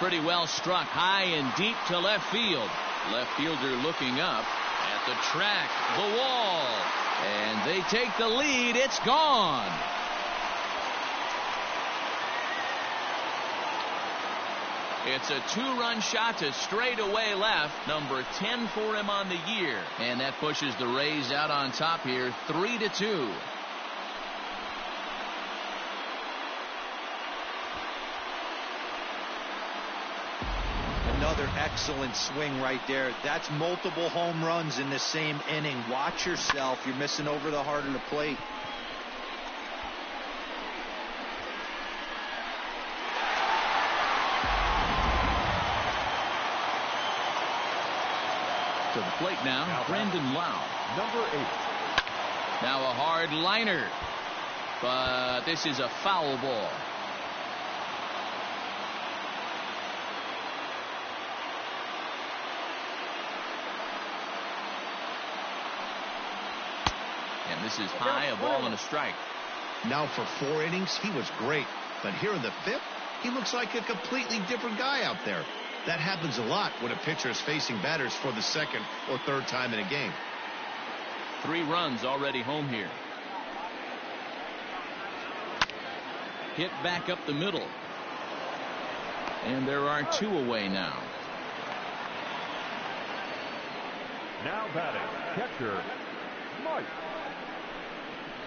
Pretty well struck high and deep to left field. Left fielder looking up at the track, the wall, and they take the lead. It's gone. It's a 2-run shot to straightaway left. Number 10 for him on the year. And that pushes the Rays out on top here, 3-2. Another excellent swing right there. That's multiple home runs in the same inning. Watch yourself. You're missing over the heart of the plate. To the plate now, Brandon Lau. Number 8. Now a hard liner. But this is a foul ball. And this is high, a ball and a strike. Now for 4 innings, he was great. But here in the 5th, he looks like a completely different guy out there. That happens a lot when a pitcher is facing batters for the 2nd or 3rd time in a game. 3 runs already home here. Hit back up the middle. And there are 2 away now. Now batting, catcher, Mike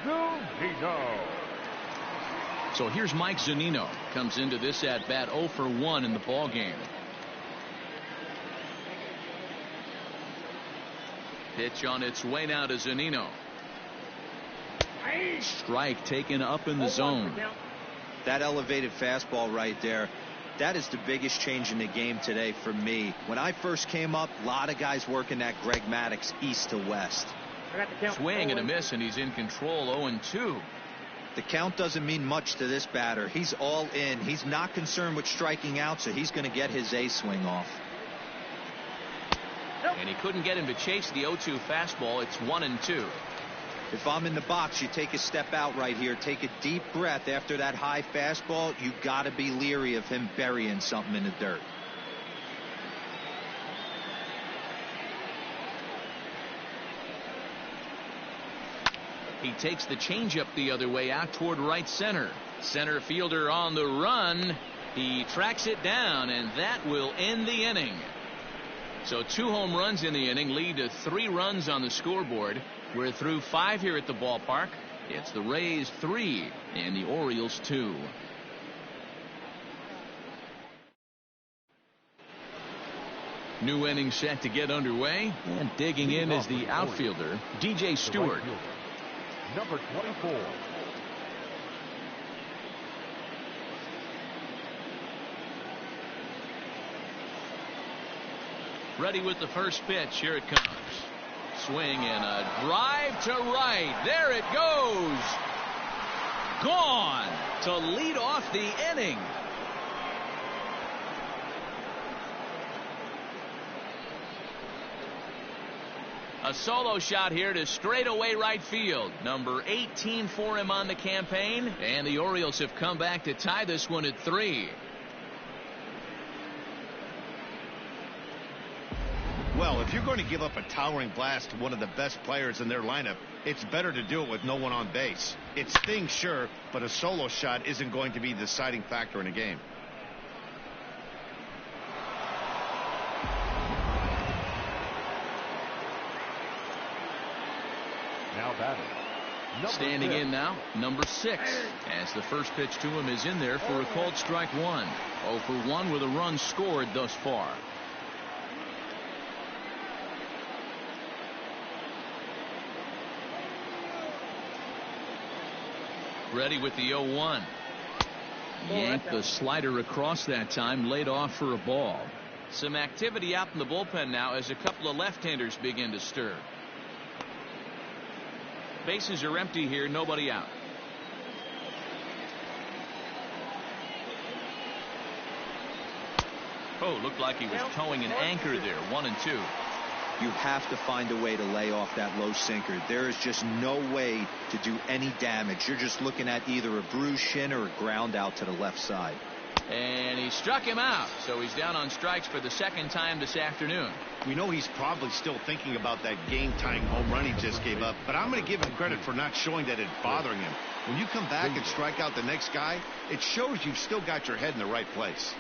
Zunino. So here's Mike Zunino. Comes into this at bat 0 for 1 in the ball game. Pitch on its way now to Zunino. Strike taken up in the zone. That elevated fastball right there, that is the biggest change in the game today for me. When I first came up, a lot of guys working that Greg Maddux east to west. Swing and a miss, and he's in control, 0-2. The count doesn't mean much to this batter. He's all in. He's not concerned with striking out, so he's going to get his A swing off. And he couldn't get him to chase the 0-2 fastball. It's 1-2. If I'm in the box, you take a step out right here. Take a deep breath after that high fastball. You got to be leery of him burying something in the dirt. He takes the changeup the other way out toward right center. Center fielder on the run. He tracks it down, and that will end the inning. So 2 home runs in the inning lead to 3 runs on the scoreboard. We're through 5 here at the ballpark. It's the Rays 3 and the Orioles 2. New inning set to get underway, and digging in is the outfielder, DJ Stewart. Number 24. Ready with the first pitch. Here it comes. Swing and a drive to right. There it goes. Gone to lead off the inning. A solo shot here to straightaway right field. Number 18 for him on the campaign. And the Orioles have come back to tie this one at 3. Well, if you're going to give up a towering blast to one of the best players in their lineup, it's better to do it with no one on base. It stings, sure, but a solo shot isn't going to be the deciding factor in a game. Now batting. Standing in now, number 6, as the first pitch to him is in there for a called strike 1. 0 for 1 with a run scored thus far. Ready with the 0-1. Yanked the slider across that time, laid off for a ball. Some activity out in the bullpen now as a couple of left-handers begin to stir. Bases are empty here, nobody out. Oh, looked like he was towing an anchor there. 1-2. You have to find a way to lay off that low sinker. There is just no way to do any damage. You're just looking at either a bruised shin or a ground out to the left side. And he struck him out, so he's down on strikes for the 2nd time this afternoon. We know he's probably still thinking about that game-tying home run he just gave up, but I'm going to give him credit for not showing that it's bothering him. When you come back and strike out the next guy, it shows you've still got your head in the right place.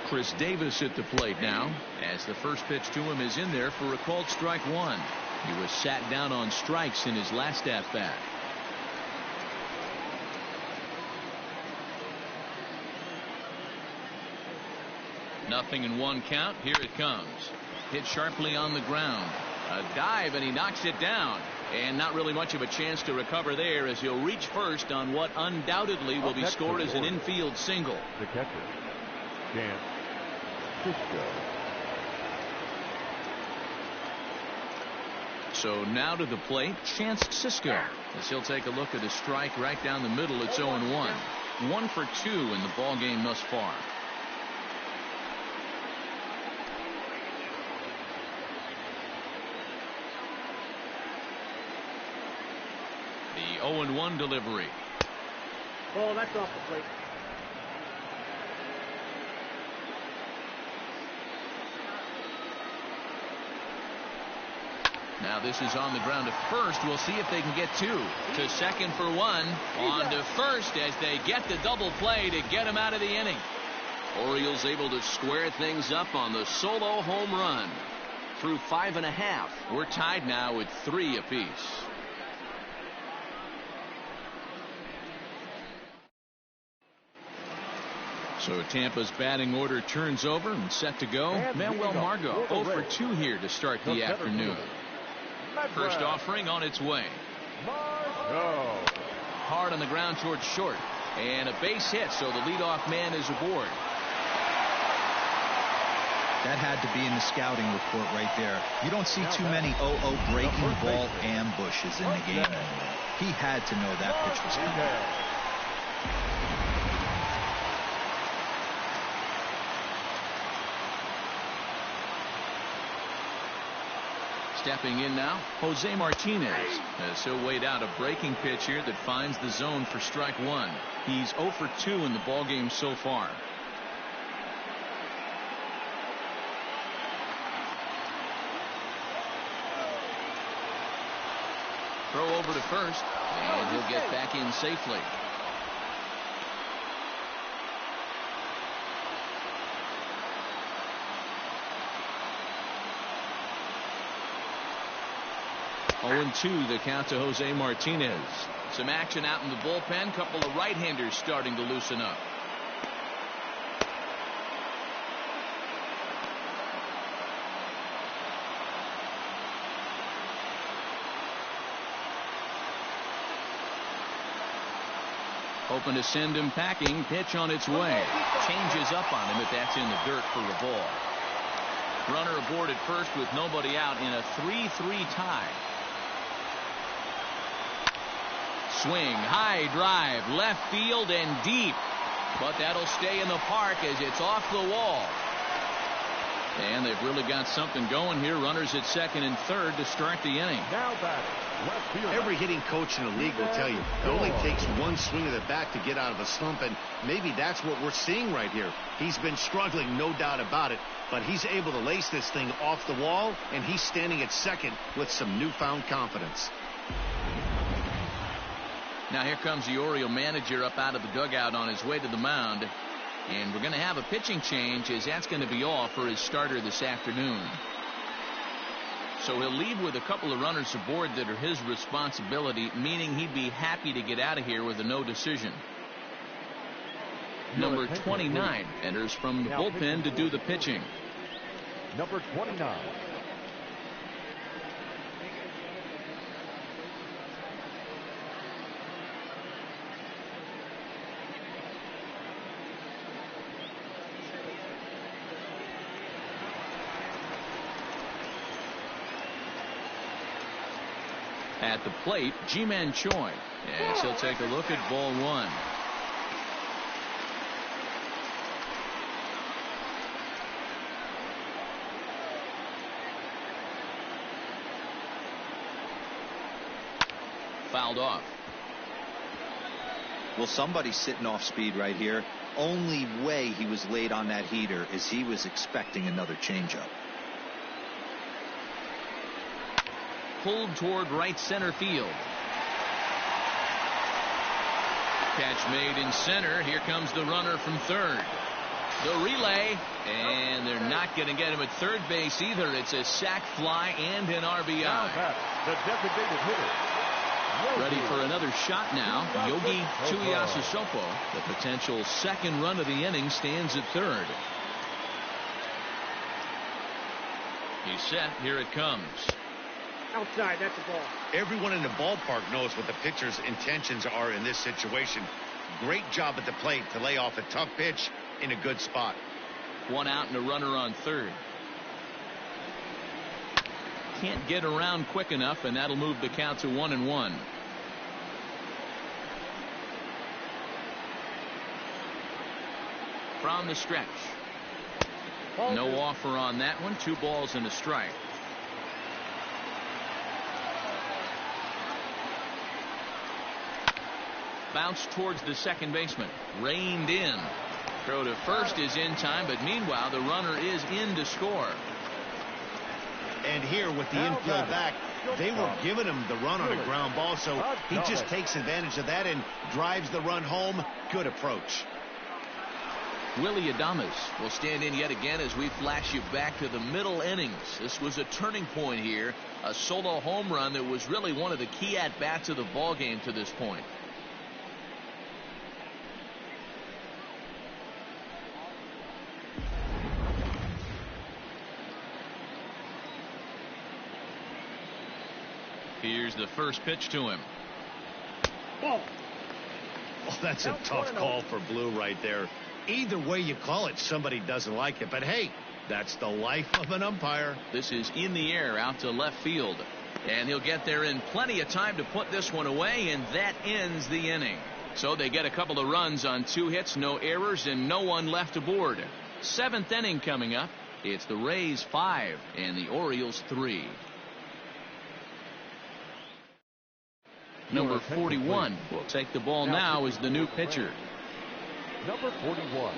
Chris Davis at the plate now, as the first pitch to him is in there for a called strike one. He was sat down on strikes in his last at bat. Nothing in one count. Here it comes. Hit sharply on the ground. A dive, and he knocks it down. And not really much of a chance to recover there, as he'll reach first on what undoubtedly will be scored as an infield single. The catcher, Dan Cisco. So now to the plate, Chance Cisco, as he'll take a look at a strike right down the middle. It's 0-1. 1 for 2 in the ball game thus far. The 0-1 delivery. Oh, that's off the plate. Now this is on the ground to first. We'll see if they can get two. To second for one. On to first as they get the double play to get him out of the inning. Orioles able to square things up on the solo home run. Through 5.5. We're tied now at 3 apiece. So Tampa's batting order turns over and set to go. Manuel Margot 0 for 2 here to start the afternoon. First offering on its way. Hard on the ground towards short. And a base hit, so the leadoff man is aboard. That had to be in the scouting report right there. You don't see too many 0-0 breaking ball ambushes in the game anymore. He had to know that pitch was coming. Stepping in now, Jose Martinez, as he'll wait out a breaking pitch here that finds the zone for strike one. He's 0 for 2 in the ballgame so far. Throw over to first, and he'll get back in safely. Oh, 2 the count to Jose Martinez. Some action out in the bullpen. Couple of right-handers starting to loosen up. Hoping to send him packing. Pitch on its way. Changes up on him, but that's in the dirt for a ball. Runner aboard at first with nobody out in a 3-3 tie. Swing, high drive, left field and deep. But that'll stay in the park as it's off the wall. And they've really got something going here. Runners at second and third to start the inning. Now batting, left field. Every hitting coach in the league will tell you it only takes one swing of the bat to get out of a slump, and maybe that's what we're seeing right here. He's been struggling, no doubt about it, but he's able to lace this thing off the wall, and he's standing at second with some newfound confidence. Now here comes the Oriole manager up out of the dugout on his way to the mound. And we're going to have a pitching change, as that's going to be all for his starter this afternoon. So he'll leave with a couple of runners aboard that are his responsibility, meaning he'd be happy to get out of here with a no decision. Number 29 enters from the bullpen to do the pitching. Number 29. At the plate, Ji-Man Choi, as he'll take a look at ball one. Fouled off. Well, somebody's sitting off speed right here. Only way he was late on that heater is he was expecting another changeup. Pulled toward right center field. Catch made in center. Here comes the runner from third. The relay, and they're not going to get him at third base either. It's a sac fly and an RBI. Now back, the designated hitter. Ready for another shot now. Yogi Tuiasosopo. The potential second run of the inning stands at third. He's set. Here it comes. Outside, that's the ball. Everyone in the ballpark knows what the pitcher's intentions are in this situation. Great job at the plate to lay off a tough pitch in a good spot. One out and a runner on third. Can't get around quick enough, and that'll move the count to 1-1. From the stretch. No offer on that one. 2 balls and a strike. Bounce towards the second baseman. Reined in. Throw to first is in time, but meanwhile the runner is in to score. And here with the infield back, they were giving him the run on a ground ball, so he just takes advantage of that and drives the run home. Good approach. Willie Adames will stand in yet again as we flash you back to the middle innings. This was a turning point here. A solo home run that was really one of the key at-bats of the ball game to this point. Here's the first pitch to him. Oh, that's a tough call for Blue right there. Either way you call it, somebody doesn't like it. But hey, that's the life of an umpire. This is in the air out to left field. And he'll get there in plenty of time to put this one away, and that ends the inning. So they get a couple of runs on 2 hits, no errors, and no one left aboard. 7th inning coming up. It's the Rays 5 and the Orioles 3. Number 41 will take the ball now as the new pitcher. Number 41.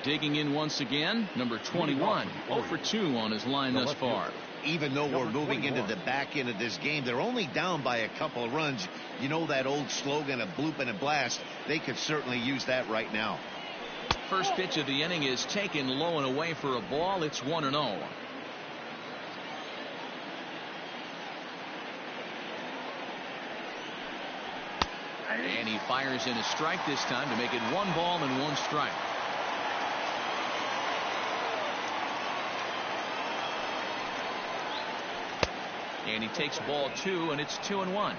Digging in once again, number 21. 0 for 2 on his line thus far. Even though we're moving into the back end of this game, they're only down by a couple of runs. You know that old slogan, a bloop and a blast. They could certainly use that right now. First pitch of the inning is taken low and away for a ball. It's 1-0. And he fires in a strike this time to make it 1 ball and 1 strike. And he takes ball 2, and it's 2-1.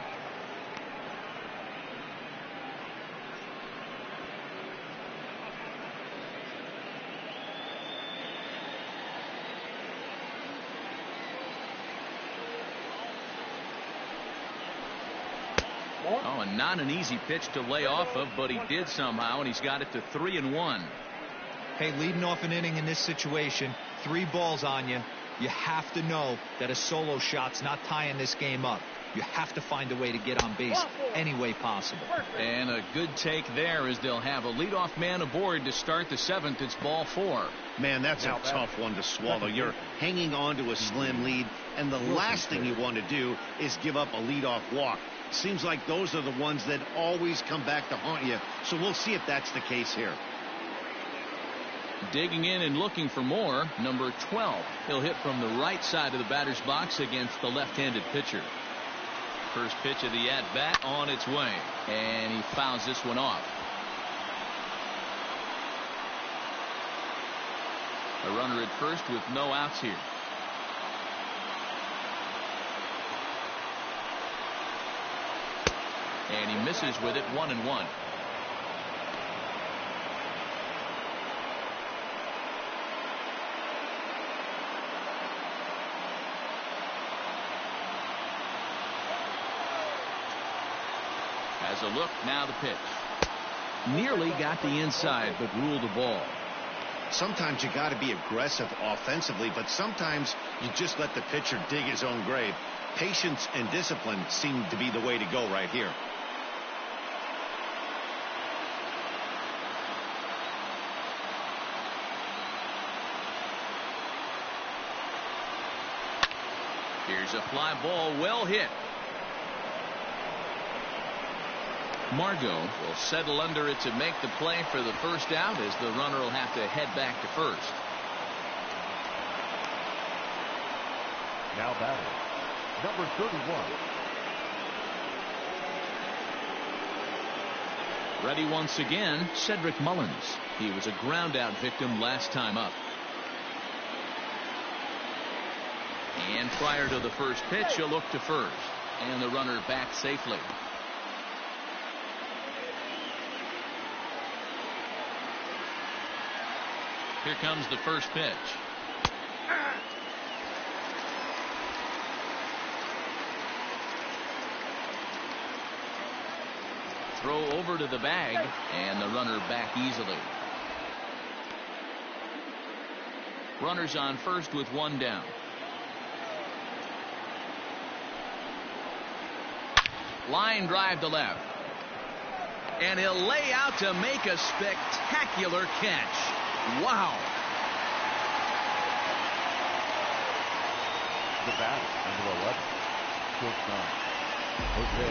Oh, and not an easy pitch to lay off of, but he did somehow, and he's got it to 3-1. Hey, leading off an inning in this situation, 3 balls on you. You have to know that a solo shot's not tying this game up. You have to find a way to get on base any way possible. And a good take there as they'll have a leadoff man aboard to start the 7th. It's ball 4. Man, that's a tough one to swallow. You're hanging on to a slim lead, and the last thing you want to do is give up a leadoff walk. Seems like those are the ones that always come back to haunt you. So we'll see if that's the case here. Digging in and looking for more, number 12. He'll hit from the right side of the batter's box against the left-handed pitcher. First pitch of the at-bat on its way, and he fouls this one off. A runner at first with no outs here. And he misses with it, 1-1. As a look, now the pitch. Nearly got the inside, but ruled the ball. Sometimes you got to be aggressive offensively, but sometimes you just let the pitcher dig his own grave. Patience and discipline seem to be the way to go right here. Here's a fly ball well hit. Margot will settle under it to make the play for the first out, as the runner will have to head back to first. Now batting, number 31. Ready once again, Cedric Mullins. He was a ground out victim last time up. And prior to the first pitch, he'll look to first. And the runner back safely. Here comes the first pitch. Throw over to the bag, and the runner back easily. Runners on first with one down. Line drive to left. And he'll lay out to make a spectacular catch. Wow. The bat, number 11. Shortstop, Jose.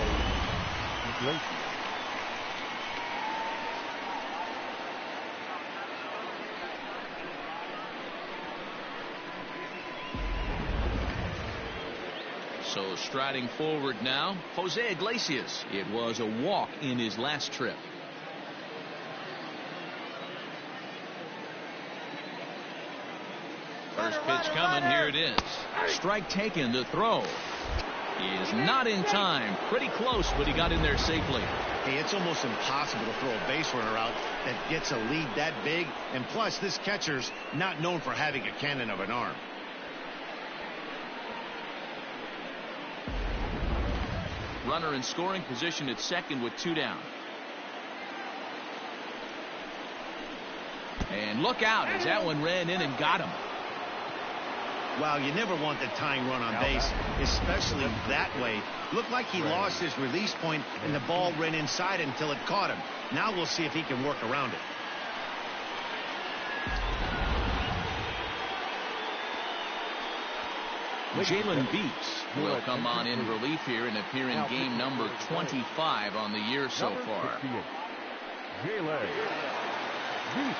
So striding forward now, Jose Iglesias. It was a walk in his last trip. First pitch coming. Here it is. Strike taken. The throw is not in time. Pretty close, but he got in there safely. Hey, it's almost impossible to throw a base runner out that gets a lead that big. And plus, this catcher's not known for having a cannon of an arm. Runner in scoring position at second with two down. And look out as that one ran in and got him. Wow, you never want the tying run on base, especially that way. Looked like he lost his release point and the ball ran inside until it caught him. Now we'll see if he can work around it. Jalen Beeks will come on in relief here and appear in game number 25 on the year so far. Jalen Beeks.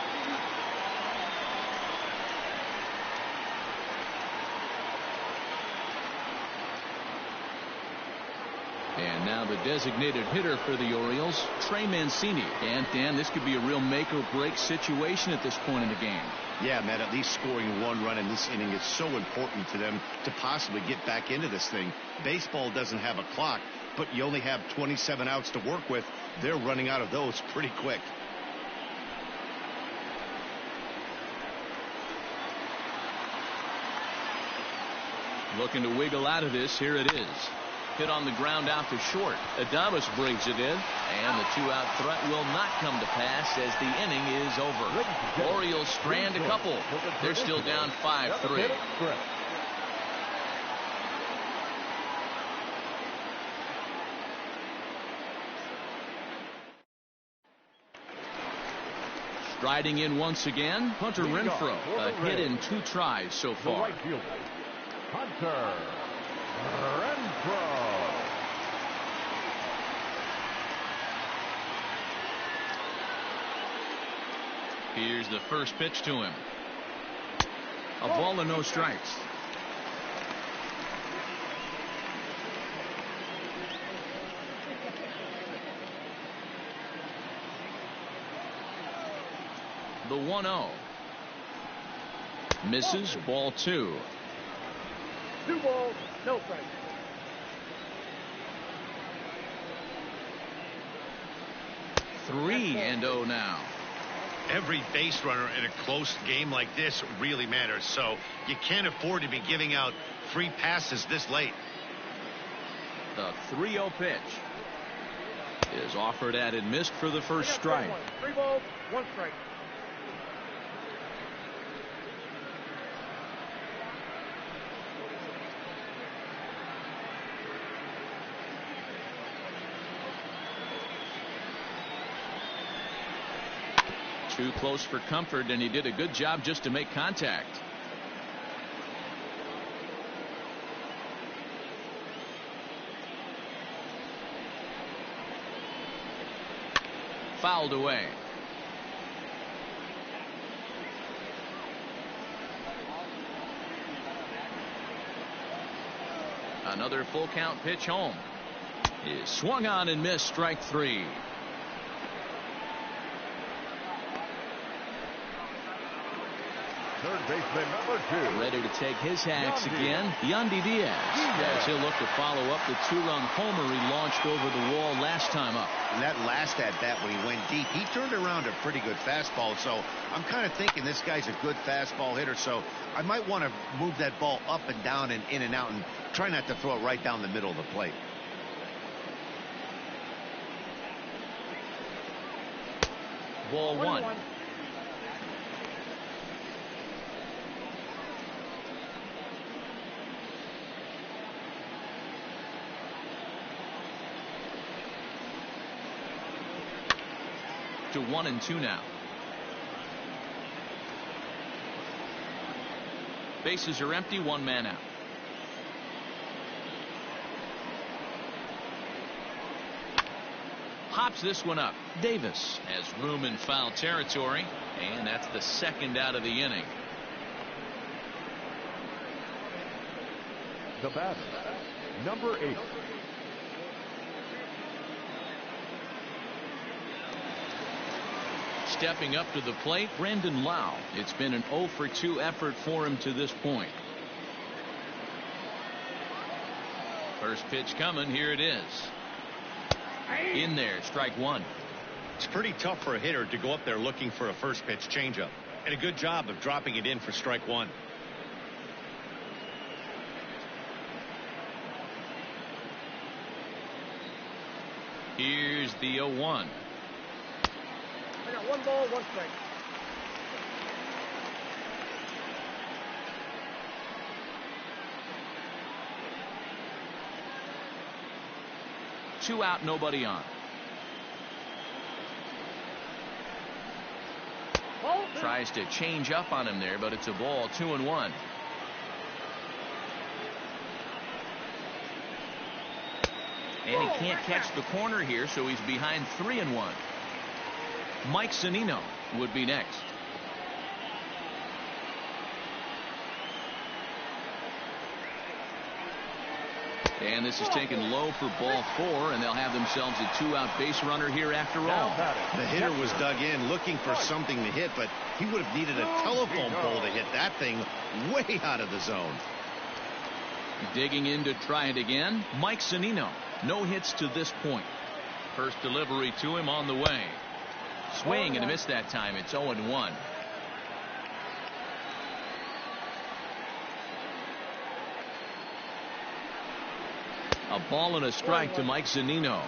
And now the designated hitter for the Orioles, Trey Mancini. And Dan, this could be a real make or break situation at this point in the game. Yeah, Matt, at least scoring one run in this inning is so important to them to possibly get back into this thing. Baseball doesn't have a clock, but you only have 27 outs to work with. They're running out of those pretty quick. Looking to wiggle out of this. Here it is. Hit on the ground out to short. Adames brings it in, and the two-out threat will not come to pass as the inning is over. Orioles strand a couple. They're still down 5-3. Striding in once again, Hunter Renfroe. A hit in 2 tries so far. Hunter Renfroe. Here's the first pitch to him. A ball and no strikes. The 1-0. Misses. Ball 2. 2 balls, no strikes. Three and 0 now. Every base runner in a close game like this really matters, so you can't afford to be giving out free passes this late. The 3-0 pitch is offered at and missed for the first strike. 3 balls, 1 strike. Too close for comfort, and he did a good job just to make contact. fouled away. Another full count pitch home is swung on and missed. Strike three. Third baseman number 2. Ready to take his hacks again. Yandy Diaz. As he'll look to follow up the 2-run homer he launched over the wall last time up. And that last at bat when he went deep, he turned around a pretty good fastball. So I'm kind of thinking this guy's a good fastball hitter. So I might want to move that ball up and down and in and out and try not to throw it right down the middle of the plate. Ball one. To 1-2 now. Bases are empty, one man out. Hops this one up. Davis has room in foul territory, and that's the second out of the inning. The batter, number 8. Stepping up to the plate, Brandon Lau. It's been an 0 for 2 effort for him to this point. First pitch coming. Here it is. In there, strike one. It's pretty tough for a hitter to go up there looking for a first pitch changeup. And a good job of dropping it in for strike one. Here's the 0-1. I got 1 ball, 1 strike. Two out, nobody on. Ball, Tries to change up on him there, but it's a ball. 2-1. And he can't catch the corner here, so he's behind 3-1. Mike Zunino would be next. And this is taken low for ball 4, and they'll have themselves a 2-out base runner here after all. The hitter was dug in looking for something to hit, but he would have needed a telephone pole to hit that thing way out of the zone. Digging in to try it again, Mike Zunino. No hits to this point. First delivery to him on the way. Swing and a miss that time. It's 0-1. A ball and a strike to Mike Zunino.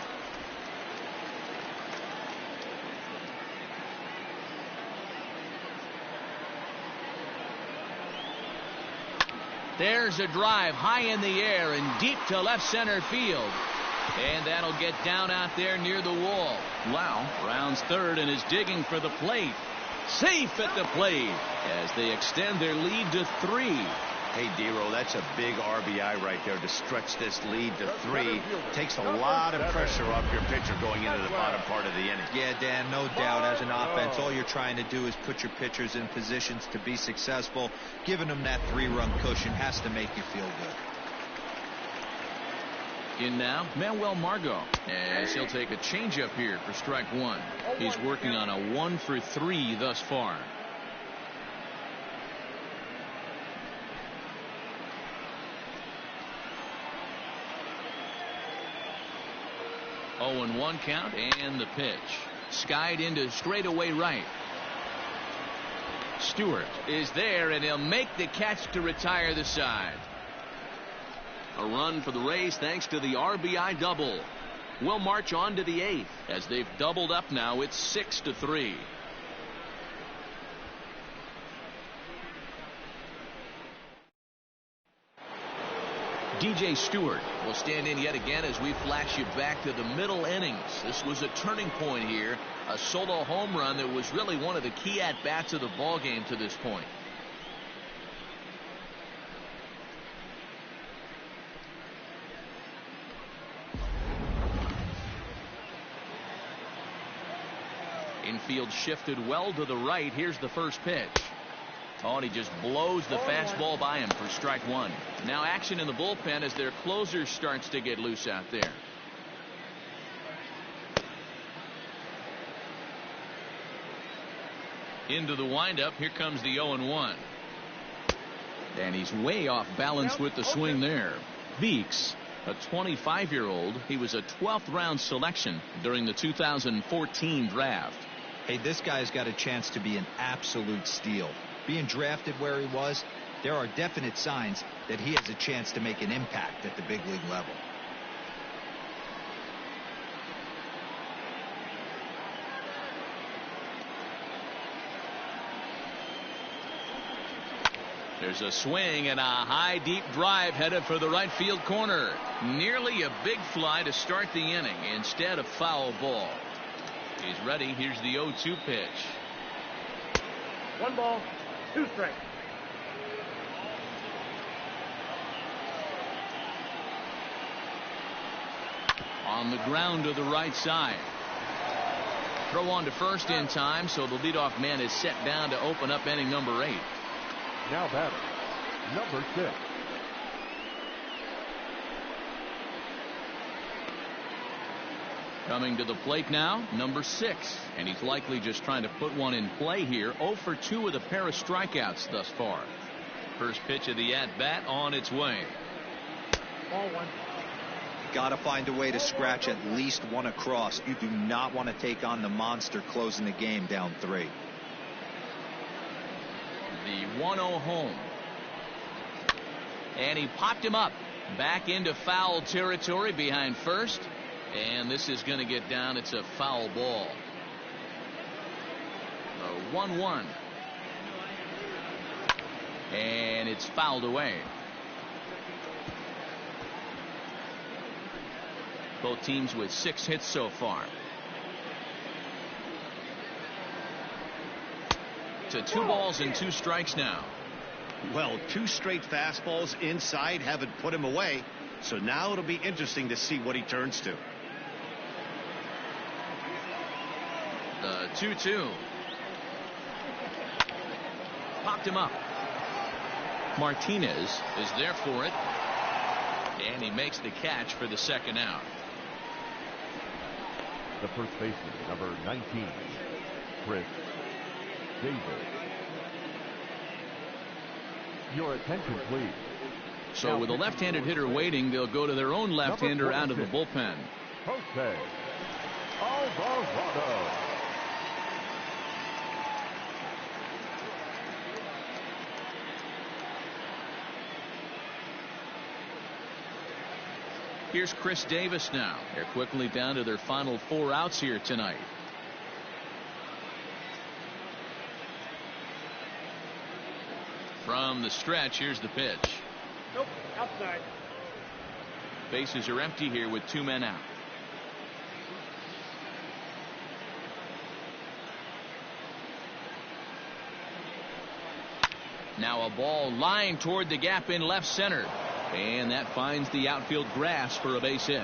There's a drive high in the air and deep to left center field. And that'll get down out there near the wall. Lau rounds third and is digging for the plate. Safe at the plate as they extend their lead to 3. Hey, Dero, that's a big RBI right there to stretch this lead to 3. Takes a lot of pressure off your pitcher going into the bottom part of the inning. Yeah, Dan, no doubt. As an offense, all you're trying to do is put your pitchers in positions to be successful. Giving them that 3-run cushion has to make you feel good. In now, Manuel Margot, as he'll take a changeup here for strike one. He's working on a 1 for 3 thus far. Oh, and 1 count, and the pitch. Skied into straightaway right. Stewart is there, and he'll make the catch to retire the side. A run for the Rays thanks to the RBI double. We'll march on to the 8th as they've doubled up now. It's 6-3. DJ Stewart will stand in yet again as we flash you back to the middle innings. This was a turning point here. A solo home run that was really one of the key at-bats of the ball game to this point. field shifted well to the right. Here's the first pitch. Oh, and he just blows the fastball by him for strike one. Now action in the bullpen as their closer starts to get loose out there. Into the windup. Here comes the 0-1. And he's way off balance with the swing there. Beeks, a 25-year-old. He was a 12th round selection during the 2014 draft. Hey, this guy's got a chance to be an absolute steal. Being drafted where he was, there are definite signs that he has a chance to make an impact at the big league level. There's a swing and a high deep drive headed for the right field corner. Nearly a big fly to start the inning. Instead, a foul ball. He's ready. Here's the 0-2 pitch. 1 ball, 2 strikes. On the ground to the right side. Throw on to first in time, so the leadoff man is set down to open up inning number 8. Now batter, number 6. Coming to the plate now, number 6. And he's likely just trying to put one in play here. 0 for 2 with a pair of strikeouts thus far. First pitch of the at-bat on its way. Ball 1. Got to find a way to scratch at least one across. You do not want to take on the monster closing the game down 3. The 1-0 home. And he popped him up. Back into foul territory behind first. And this is going to get down. It's a foul ball. The 1-1. And it's fouled away. Both teams with 6 hits so far. To 2 balls and 2 strikes now. Well, 2 straight fastballs inside haven't put him away. So now it'll be interesting to see what he turns to. The 2-2. Popped him up. Martinez is there for it. And he makes the catch for the second out. The first baseman, number 19, Chris Davis. Your attention, please. So with a left-handed hitter waiting, they'll go to their own left-hander out of the bullpen. Jose Alvarado. Here's Chris Davis now. They're quickly down to their final 4 outs here tonight. From the stretch, here's the pitch. Nope, outside. Bases are empty here with 2 men out. Now a ball lined toward the gap in left center. And that finds the outfield grass for a base hit.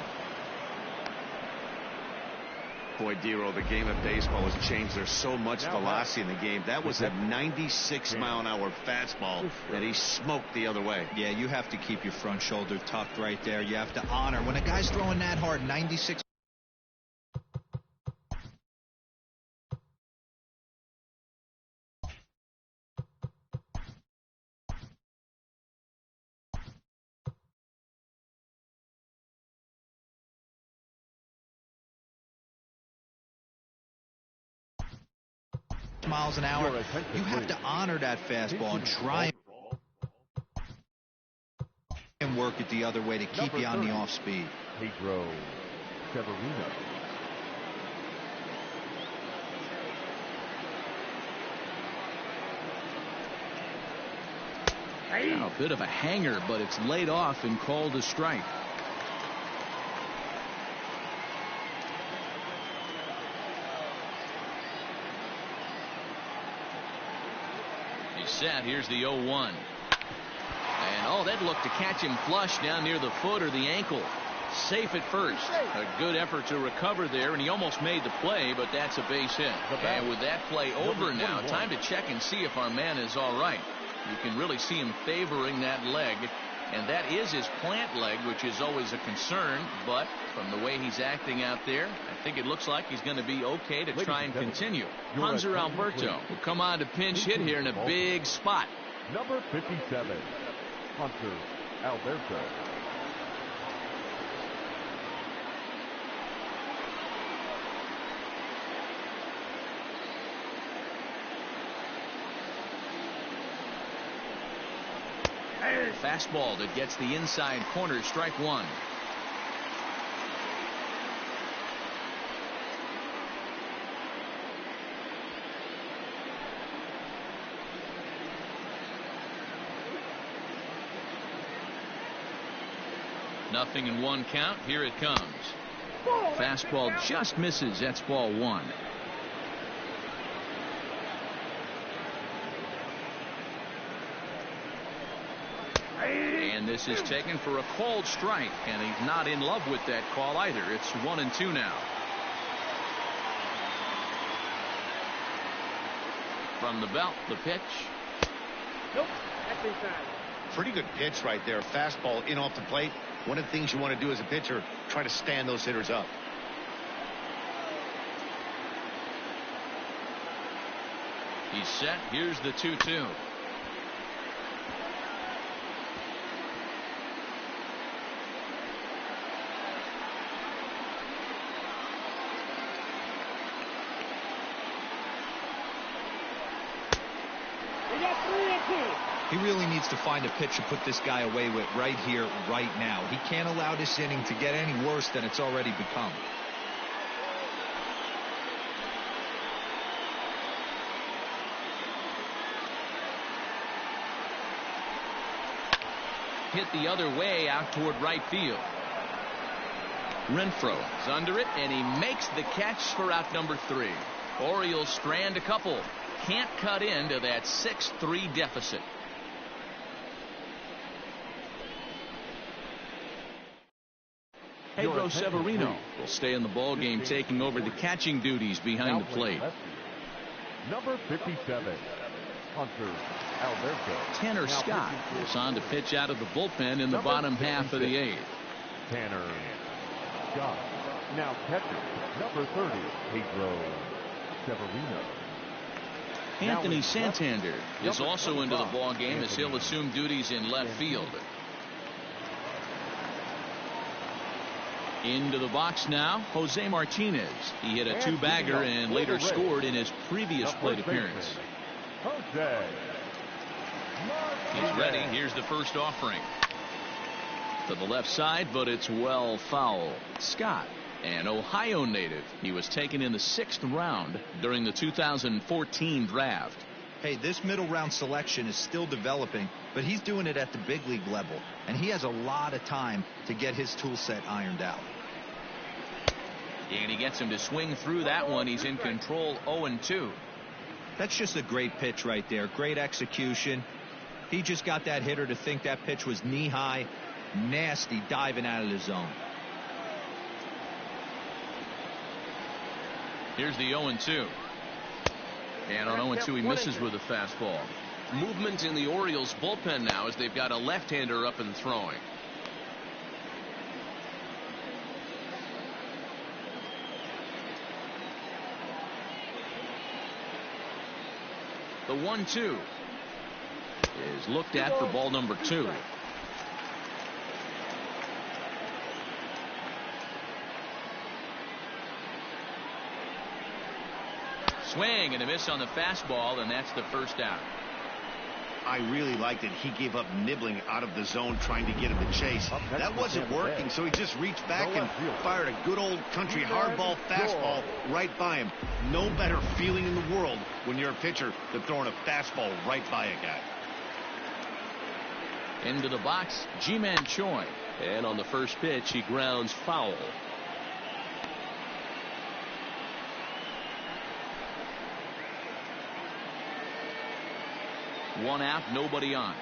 Boy, Dero, the game of baseball has changed. There's so much velocity in the game. That was a 96-mile-an-hour fastball that he smoked the other way. Yeah, you have to keep your front shoulder tucked right there. You have to honor when a guy's throwing that hard, 96. miles an hour. You have to honor that fastball and try and work it the other way to keep you on the off speed. Pedro Severino. Now, a bit of a hanger, but it's laid off and called a strike. He's set. Here's the 0-1. And oh, that looked to catch him flush down near the foot or the ankle. Safe at first. A good effort to recover there, and he almost made the play, but that's a base hit. And with that play over now, time to check and see if our man is all right. You can really see him favoring that leg, and that is his plant leg, which is always a concern, but from the way he's acting out there, I think it looks like he's going to be okay to try and continue. Hanser Alberto will come on to pinch hit here in a big spot. Number 57, Hanser Alberto. Fastball that gets the inside corner, strike one. Nothing in one count. Here it comes. Fastball just misses. That's ball one. And this is taken for a called strike, and he's not in love with that call either. It's 1-2 now. From the belt, the pitch. Nope, that's inside. Pretty good pitch right there. Fastball in off the plate. One of the things you want to do as a pitcher, try to stand those hitters up. He's set. Here's the 2-2. He really needs to find a pitch to put this guy away with right here, right now. He can't allow this inning to get any worse than it's already become. Hit the other way out toward right field. Renfroe is under it, and he makes the catch for out number 3. Orioles strand a couple. Can't cut into that 6-3 deficit. Pedro Severino will stay in the ball game, taking over the catching duties behind the plate. Number 57, Hanser Alberto. Tanner Scott is on to pitch out of the bullpen in the bottom half of the 8th. Tanner Scott. Now catcher, number 30, Pedro Severino. Anthony Santander is also into the ball game as he'll assume duties in left field. Into the box now, Jose Martinez. He hit a 2-bagger and later scored in his previous plate appearance. He's ready. Here's the first offering. To the left side, but it's well foul. Scott, an Ohio native. He was taken in the 6th round during the 2014 draft. Hey, this middle round selection is still developing, but he's doing it at the big league level, and he has a lot of time to get his tool set ironed out. And he gets him to swing through that one. He's in control, 0-2. That's just a great pitch right there. Great execution. He just got that hitter to think that pitch was knee-high, nasty diving out of the zone. Here's the 0-2. And on 0-2 he misses with a fastball. Movement in the Orioles bullpen now as they've got a left-hander up and throwing. The 1-2 is looked at for ball number 2. Swing and a miss on the fastball, and that's the first out. I really liked it. He gave up nibbling out of the zone trying to get him to chase. That wasn't working, so he just reached back and fired a good old country hardball fastball right by him. No better feeling in the world when you're a pitcher than throwing a fastball right by a guy. Into the box, Ji-Man Choi. And on the first pitch, he grounds foul. One out, nobody on.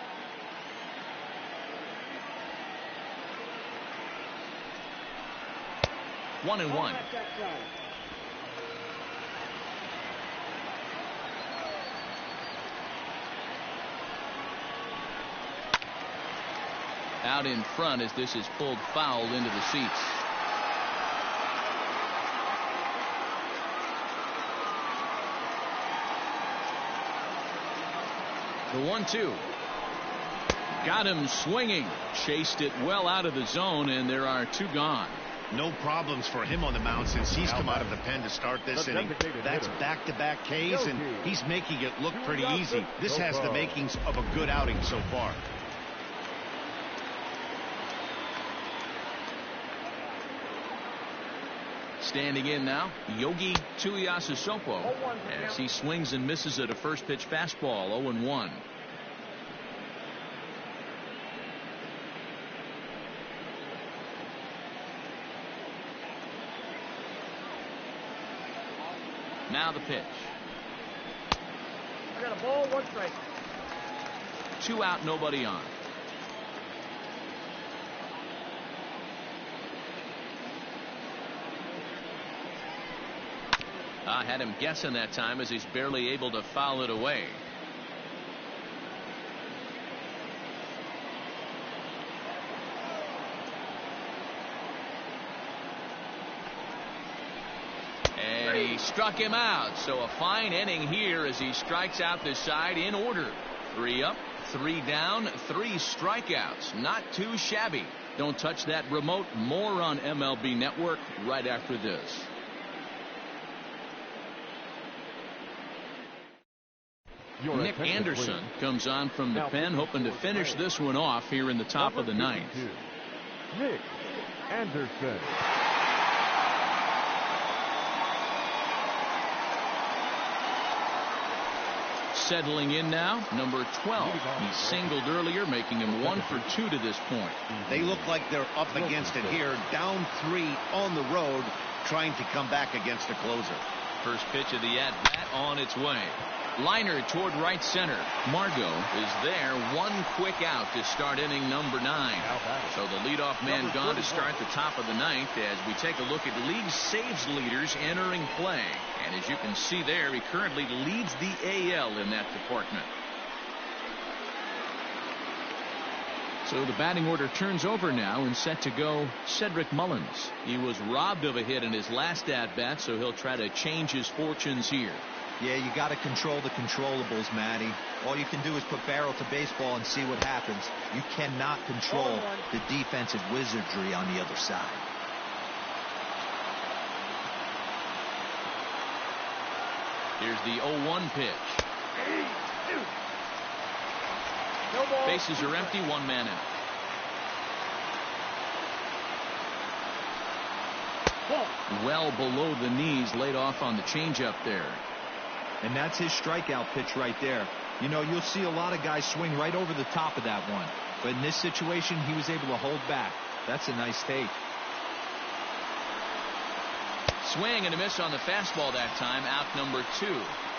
1-1. Out in front as this is pulled foul into the seats. The 1-2. Got him swinging. Chased it well out of the zone, and there are 2 gone. No problems for him on the mound since he's come out of the pen to start this inning. That's back-to-back Ks, and he's making it look pretty easy. This has the makings of a good outing so far. Standing in now, Yogi Tuiasosopo, as he swings and misses at a first pitch fastball. 0-1. Now the pitch. I got a ball, 1 strike. 2 out, nobody on. I had him guessing that time as he's barely able to foul it away. And he struck him out. So a fine inning here as he strikes out the side in order. 3 up, 3 down, 3 strikeouts. Not too shabby. Don't touch that remote. More on MLB Network right after this. Nick Anderson comes on from the pen, hoping to finish this one off here in the top of the 9th. Nick Anderson. Settling in now, number 12. He singled earlier, making him 1 for 2 to this point. They look like they're up against it here, down 3 on the road, trying to come back against a closer. First pitch of the at-bat on its way. Liner toward right center. Margot is there. 1 quick out to start inning number 9. So the leadoff man gone to start the top of the 9th as we take a look at league saves leaders entering play. And as you can see there, he currently leads the AL in that department. So the batting order turns over now and set to go Cedric Mullins. He was robbed of a hit in his last at-bat, so he'll try to change his fortunes here. Yeah, you got to control the controllables, Matty. All you can do is put barrel to baseball and see what happens. You cannot control the defensive wizardry on the other side. Here's the 0-1 pitch. Bases are empty, 1 man out. Well below the knees, laid off on the changeup there. And that's his strikeout pitch right there. You know, you'll see a lot of guys swing right over the top of that one. But in this situation, he was able to hold back. That's a nice take. Swing and a miss on the fastball that time. Out number 2.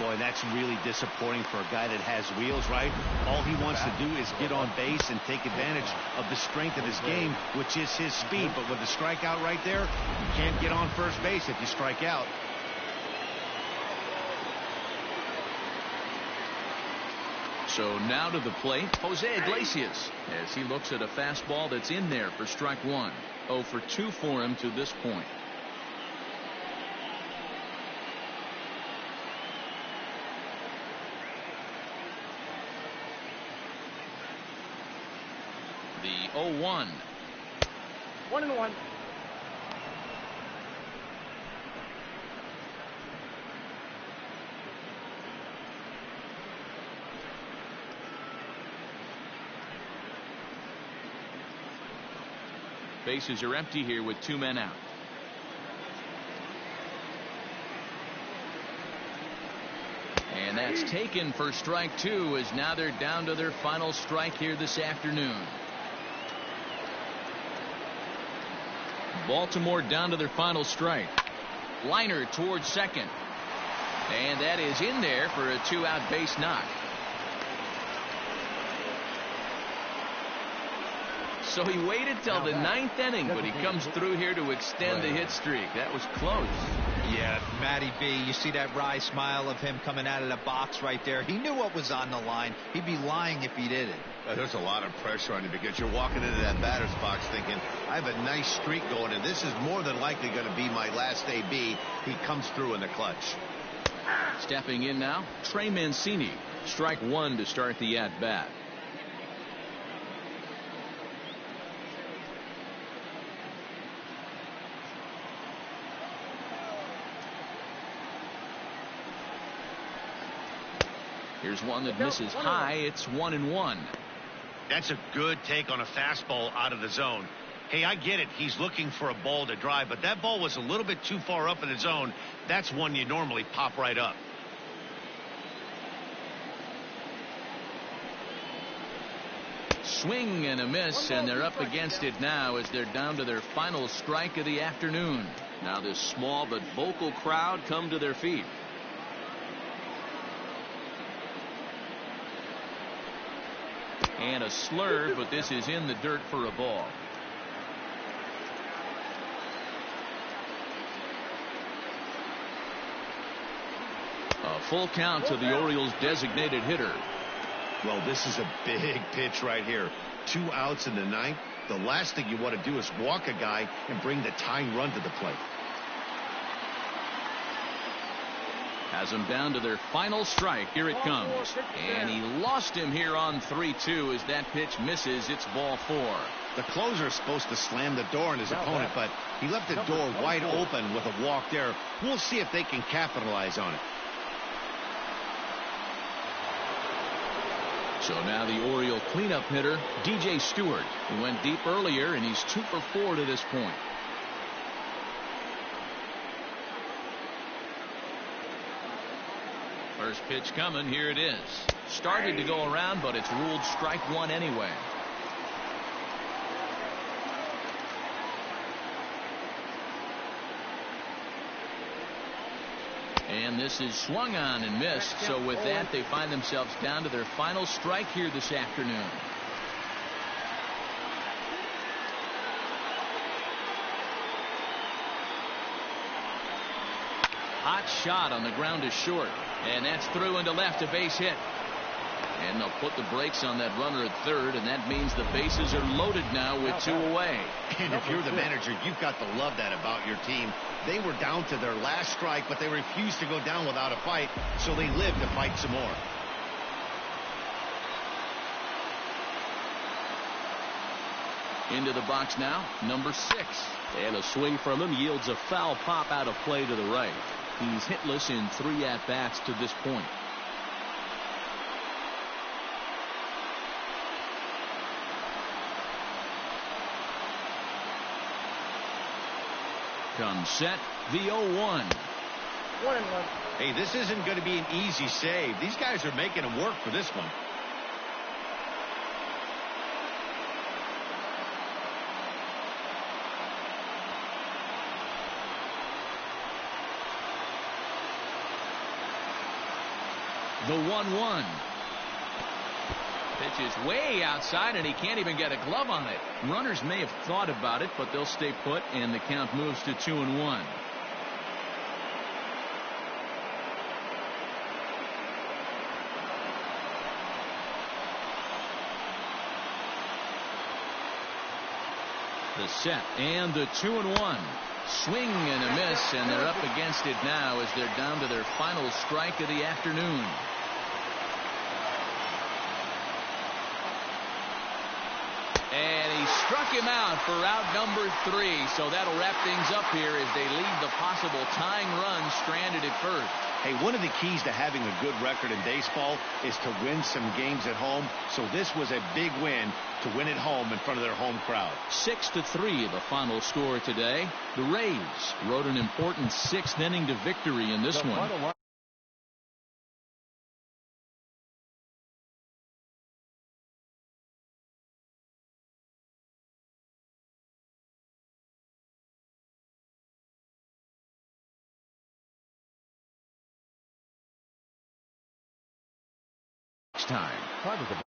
Boy, that's really disappointing for a guy that has wheels, right? All he wants to do is get on base and take advantage of the strength of his game, which is his speed. But with the strikeout right there, you can't get on first base if you strike out. So now to the plate, Jose Iglesias, as he looks at a fastball that's in there for strike 1. 0 for 2 for him to this point. The 0-1. 1-1. Bases are empty here with 2 men out. And that's taken for strike 2, as now they're down to their final strike here this afternoon. Baltimore down to their final strike. Liner towards second. And that is in there for a 2-out base knock. So he waited till the 9th inning, but he comes through here to extend the hit streak. That was close. Yeah, Matty B, you see that wry smile of him coming out of the box right there. He knew what was on the line. He'd be lying if he didn't. There's a lot of pressure on you because you're walking into that batter's box thinking, I have a nice streak going, and this is more than likely going to be my last AB. He comes through in the clutch. Stepping in now, Trey Mancini. Strike one to start the at-bat. Here's one that misses high. It's 1-1. That's a good take on a fastball out of the zone. Hey, I get it. He's looking for a ball to drive, but that ball was a little bit too far up in the zone. That's one you normally pop right up. Swing and a miss, and they're up against it now as they're down to their final strike of the afternoon. Now this small but vocal crowd come to their feet. And a slur, but this is in the dirt for a ball. A full count to the Orioles' designated hitter. Well, this is a big pitch right here. 2 outs in the 9th. The last thing you want to do is walk a guy and bring the tying run to the plate. Has them down to their final strike. Here it comes. And he lost him here on 3-2 as that pitch misses. It's ball 4. The closer is supposed to slam the door on his opponent, but he left the door wide open with a walk there. We'll see if they can capitalize on it. So now the Oriole cleanup hitter, DJ Stewart. He went deep earlier, and he's 2 for 4 to this point. First pitch coming. Here it is. Started to go around, but it's ruled strike one anyway. And this is swung on and missed. So with that, they find themselves down to their final strike here this afternoon. Hot shot on the ground is short. And that's through into left, a base hit. And they'll put the brakes on that runner at third, and that means the bases are loaded now with 2 away. And if you're the manager, you've got to love that about your team. They were down to their last strike, but they refused to go down without a fight, so they lived to fight some more. Into the box now, number 6. And a swing from him yields a foul pop out of play to the right. He's hitless in 3 at-bats to this point. Comes set, the 0-1. 1-1. Hey, this isn't going to be an easy save. These guys are making them work for this one. The 1-1. Pitch is way outside, and he can't even get a glove on it. Runners may have thought about it, but they'll stay put, and the count moves to 2-1. The set and the 2-1. Swing and a miss, and they're up against it now as they're down to their final strike of the afternoon. And he struck him out for out number 3. So that'll wrap things up here as they leave the possible tying run stranded at first. Hey, one of the keys to having a good record in baseball is to win some games at home. So this was a big win to win at home in front of their home crowd. 6-3 the final score today. The Rays rode an important 6th inning to victory in this one. Time.